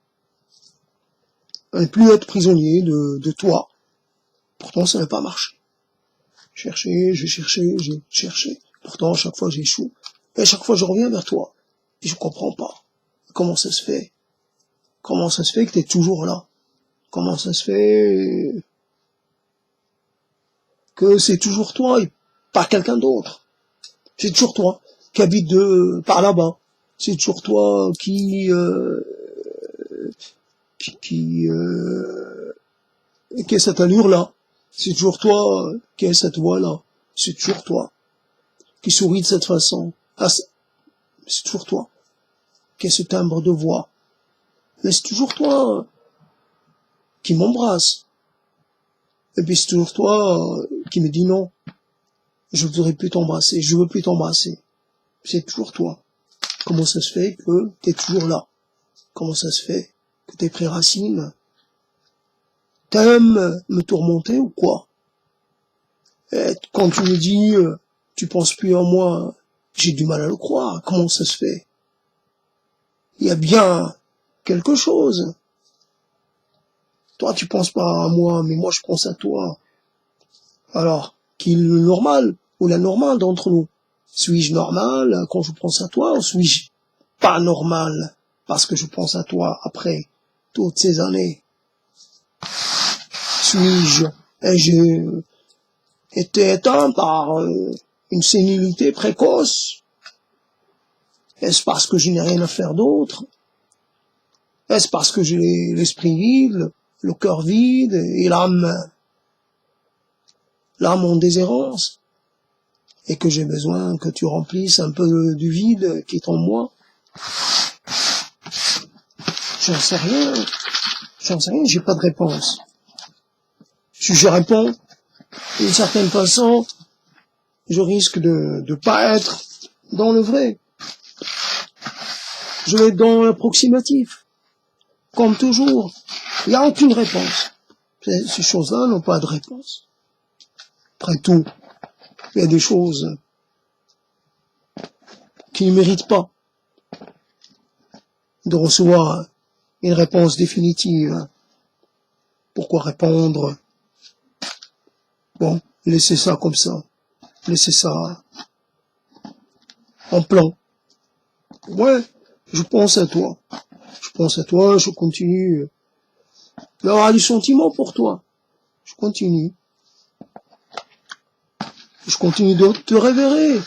À ne plus être prisonnier de toi. Pourtant, ça n'a pas marché. J'ai cherché. Pourtant, à chaque fois, j'échoue. Et à chaque fois, je reviens vers toi. Et je comprends pas. Comment ça se fait? Comment ça se fait que t'es toujours là? Comment ça se fait que c'est toujours toi et pas quelqu'un d'autre? C'est toujours toi qui habite par là-bas. C'est toujours toi qui est cette allure-là. C'est toujours toi qui est cette voix-là. C'est toujours toi qui sourit de cette façon. Ah, c'est toujours toi qui est ce timbre de voix. Mais c'est toujours toi qui m'embrasse. Et puis c'est toujours toi qui me dit non. Je voudrais plus t'embrasser, je veux plus t'embrasser. C'est toujours toi. Comment ça se fait que t'es toujours là? Comment ça se fait que t'es pris racine T'aimes me tourmenter ou quoi? Et quand tu me dis, tu penses plus à moi, j'ai du mal à le croire. Comment ça se fait? Il y a bien quelque chose. Toi, tu penses pas à moi, mais moi, je pense à toi. Alors, qui est le normal ou la normale d'entre nous? Suis-je normal quand je pense à toi ou suis-je pas normal parce que je pense à toi après toutes ces années? Ai-je été éteint par une sénilité précoce? Est-ce parce que je n'ai rien à faire d'autre? Est-ce parce que j'ai l'esprit vide, le cœur vide et l'âme en déshérence? Et que j'ai besoin que tu remplisses un peu du vide qui est en moi? J'en sais rien. J'ai pas de réponse. Si je réponds d'une certaine façon, je risque de pas être dans le vrai. Je vais être dans l'approximatif. Comme toujours. Il n'y a aucune réponse. Ces choses-là n'ont pas de réponse. Après tout, il y a des choses qui ne méritent pas de recevoir une réponse définitive. Pourquoi répondre? Bon, laissez ça comme ça. Laissez ça en plan. Ouais, je pense à toi. Je pense à toi, je continue d'avoir du sentiment pour toi. Je continue. Je continue de te révérer.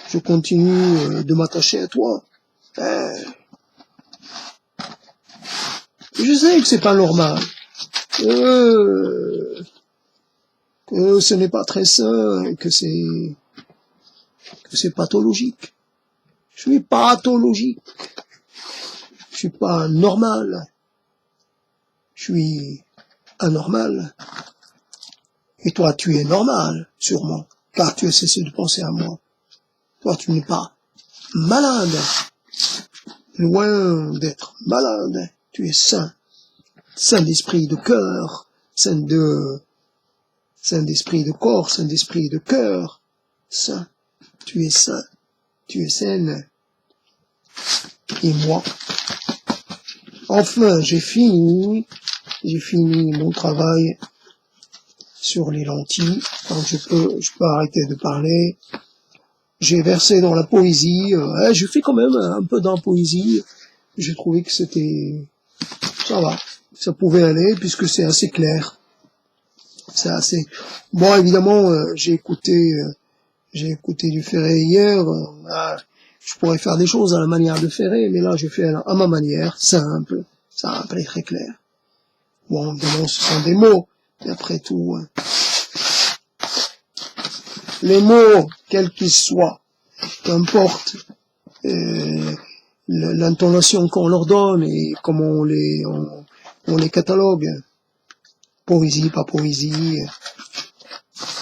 Je continue de m'attacher à toi. Je sais que c'est pas normal. Que ce n'est pas très sain, que c'est pathologique. Je suis pathologique. Je suis pas normal. Je suis anormal. Et toi, tu es normal, sûrement, car tu as cessé de penser à moi. Toi, tu n'es pas malade. Loin d'être malade. Tu es sain. Sain d'esprit, de cœur. Sain d'esprit, de corps. Sain d'esprit, de cœur. Sain. Tu es sain. Tu es saine. Et moi, enfin, j'ai fini mon travail sur les lentilles. Donc je peux arrêter de parler. J'ai versé dans la poésie. Je fais quand même un peu dans la poésie. J'ai trouvé que ça va, ça pouvait aller puisque c'est assez clair. C'est assez. Bon, évidemment, j'ai écouté du Ferré hier. Je pourrais faire des choses à la manière de Ferré, mais là, je fais à ma manière, simple et très clair. Bon, évidemment, ce sont des mots. Et après tout, les mots, quels qu'ils soient, qu'importe l'intonation qu'on leur donne et comment on les catalogue. Poésie, pas poésie,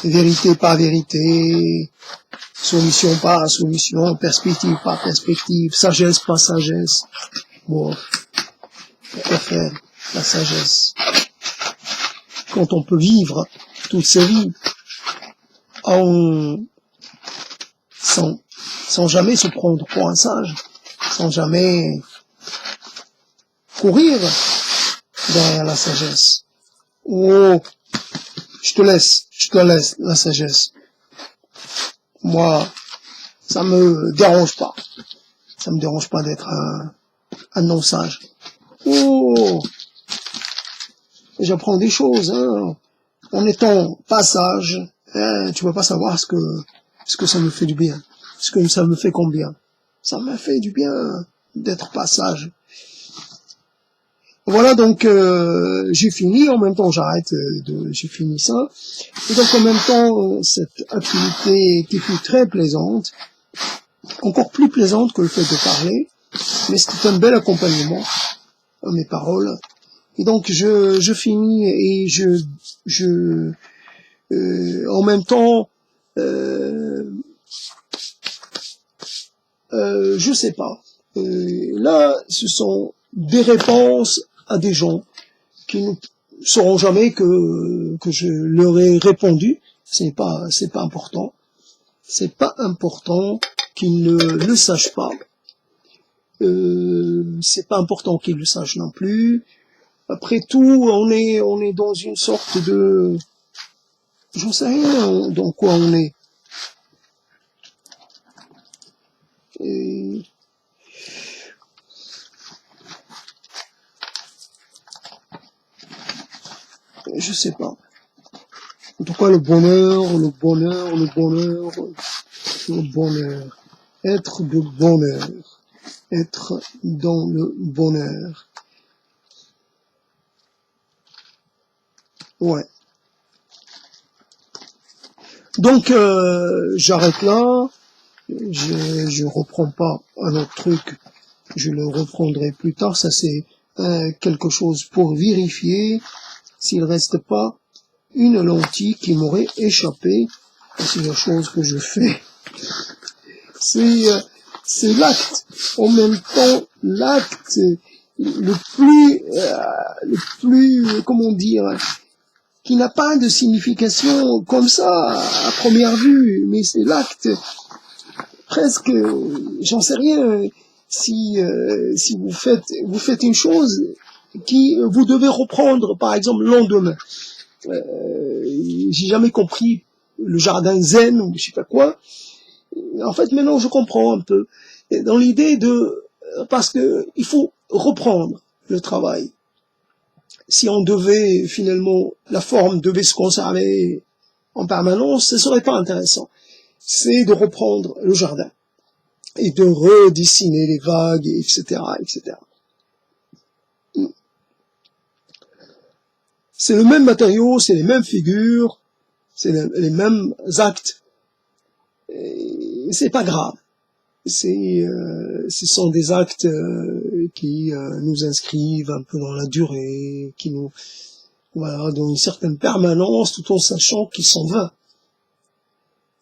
vérité, pas vérité, solution, pas solution, perspective, pas perspective, sagesse, pas sagesse. Bon, pourquoi faire la sagesse quand on peut vivre toute sa vie sans jamais se prendre pour un sage, sans jamais courir derrière la sagesse. Oh, je te laisse la sagesse. Moi, ça me dérange pas. Ça me dérange pas d'être un non-sage. Oh, j'apprends des choses, hein. En étant pas sage, tu vas pas savoir ce que ça me fait du bien. Ce que ça me fait combien. Ça me fait du bien d'être pas sage. Voilà, donc j'ai fini, en même temps j'ai fini ça. Et donc en même temps, cette activité qui fut très plaisante, encore plus plaisante que le fait de parler, mais c'était un bel accompagnement à mes paroles. Et donc je finis et en même temps, je sais pas. Là, ce sont des réponses à des gens qui sauront jamais que je leur ai répondu. C'est pas important. C'est pas important qu'ils ne le sachent pas. C'est pas important qu'ils le sachent non plus. Après tout, on est dans une sorte de, j'en sais rien dans quoi on est. Et je sais pas. En tout cas, le bonheur. Être de bonheur. Être dans le bonheur. Ouais. Donc, j'arrête là. Je reprends pas un autre truc. Je le reprendrai plus tard. Ça, c'est quelque chose pour vérifier s'il reste pas une lentille qui m'aurait échappé. C'est la chose que je fais. C'est l'acte. En même temps, l'acte le plus, comment dire, qui n'a pas de signification comme ça à première vue, mais c'est l'acte presque, j'en sais rien, si vous faites une chose qui vous devez reprendre, par exemple, le lendemain. J'ai jamais compris le jardin zen ou je sais pas quoi. En fait, maintenant, je comprends un peu. Dans l'idée parce que il faut reprendre le travail. Si on devait, finalement, la forme devait se conserver en permanence, ce serait pas intéressant. C'est de reprendre le jardin et de redessiner les vagues, etc., etc. C'est le même matériau, c'est les mêmes figures, c'est les mêmes actes. C'est pas grave. Ce sont des actes qui nous inscrivent un peu dans la durée, qui nous, voilà, dans une certaine permanence, tout en sachant qu'ils sont vains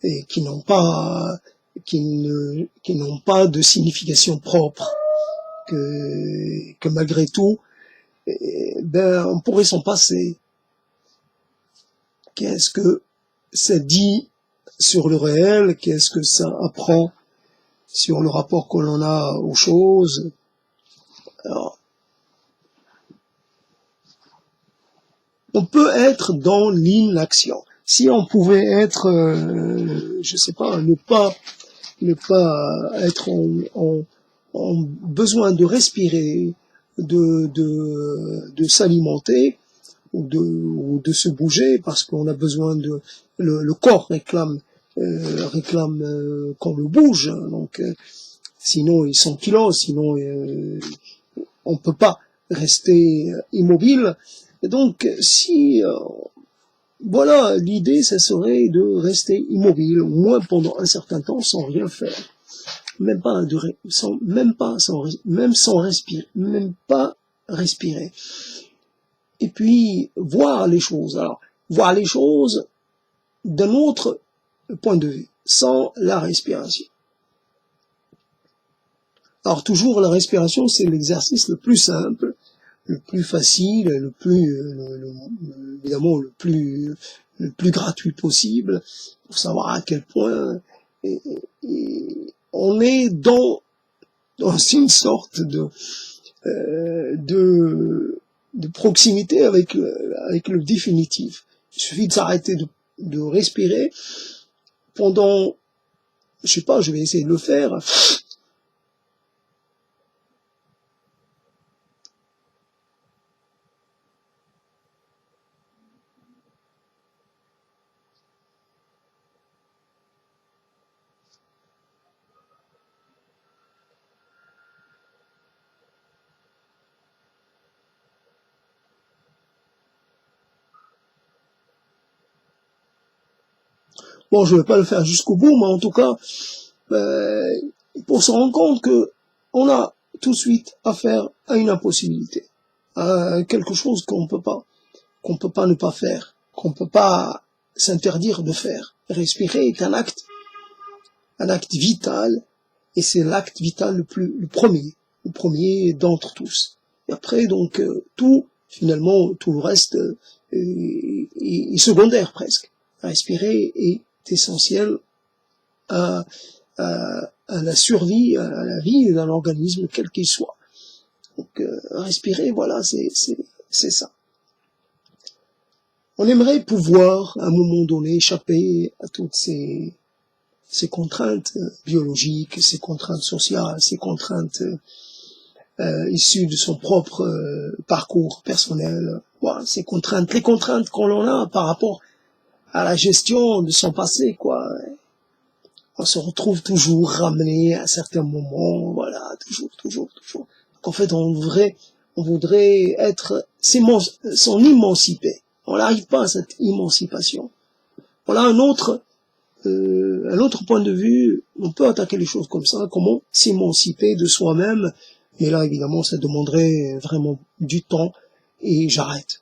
et qui n'ont pas de signification propre, que malgré tout, on pourrait s'en passer. Qu'est-ce que ça dit sur le réel? Qu'est-ce que ça apprend sur le rapport que l'on a aux choses? Alors, on peut être dans l'inaction. Si on pouvait être, je sais pas, ne pas être en besoin de respirer, de s'alimenter ou de se bouger parce qu'on a besoin le corps réclame qu'on le bouge, donc sinon ils sont kilos, sinon on peut pas rester immobile. Et donc si voilà, l'idée, ça serait de rester immobile, au moins pendant un certain temps, sans rien faire. Même pas respirer. Et puis, voir les choses. Alors, voir les choses d'un autre point de vue, sans la respiration. Alors, toujours, la respiration, c'est l'exercice le plus simple, le plus facile, évidemment le plus gratuit possible, pour savoir à quel point on est dans une sorte de proximité avec le définitif. Il suffit de s'arrêter de respirer pendant, je sais pas, je vais essayer de le faire. Bon, je vais pas le faire jusqu'au bout, mais en tout cas, pour se rendre compte que on a tout de suite affaire à une impossibilité, à quelque chose qu'on peut pas ne pas faire, qu'on peut pas s'interdire de faire. Respirer est un acte vital, et c'est l'acte vital le premier d'entre tous. Et après, donc, tout finalement, tout le reste est secondaire presque. Respirer est essentiel à la survie, à la vie d'un organisme, quel qu'il soit. Donc, respirer, voilà, c'est ça. On aimerait pouvoir, à un moment donné, échapper à toutes ces contraintes biologiques, ces contraintes sociales, ces contraintes issues de son propre parcours personnel. Voilà, ces contraintes, les contraintes qu'on en a par rapport à la gestion de son passé, quoi. On se retrouve toujours ramené à certains moments, voilà, toujours. Donc, en fait, on voudrait être, s'en émanciper. On n'arrive pas à cette émancipation. Voilà un autre point de vue. On peut attaquer les choses comme ça, comment s'émanciper de soi-même. Mais là, évidemment, ça demanderait vraiment du temps et j'arrête.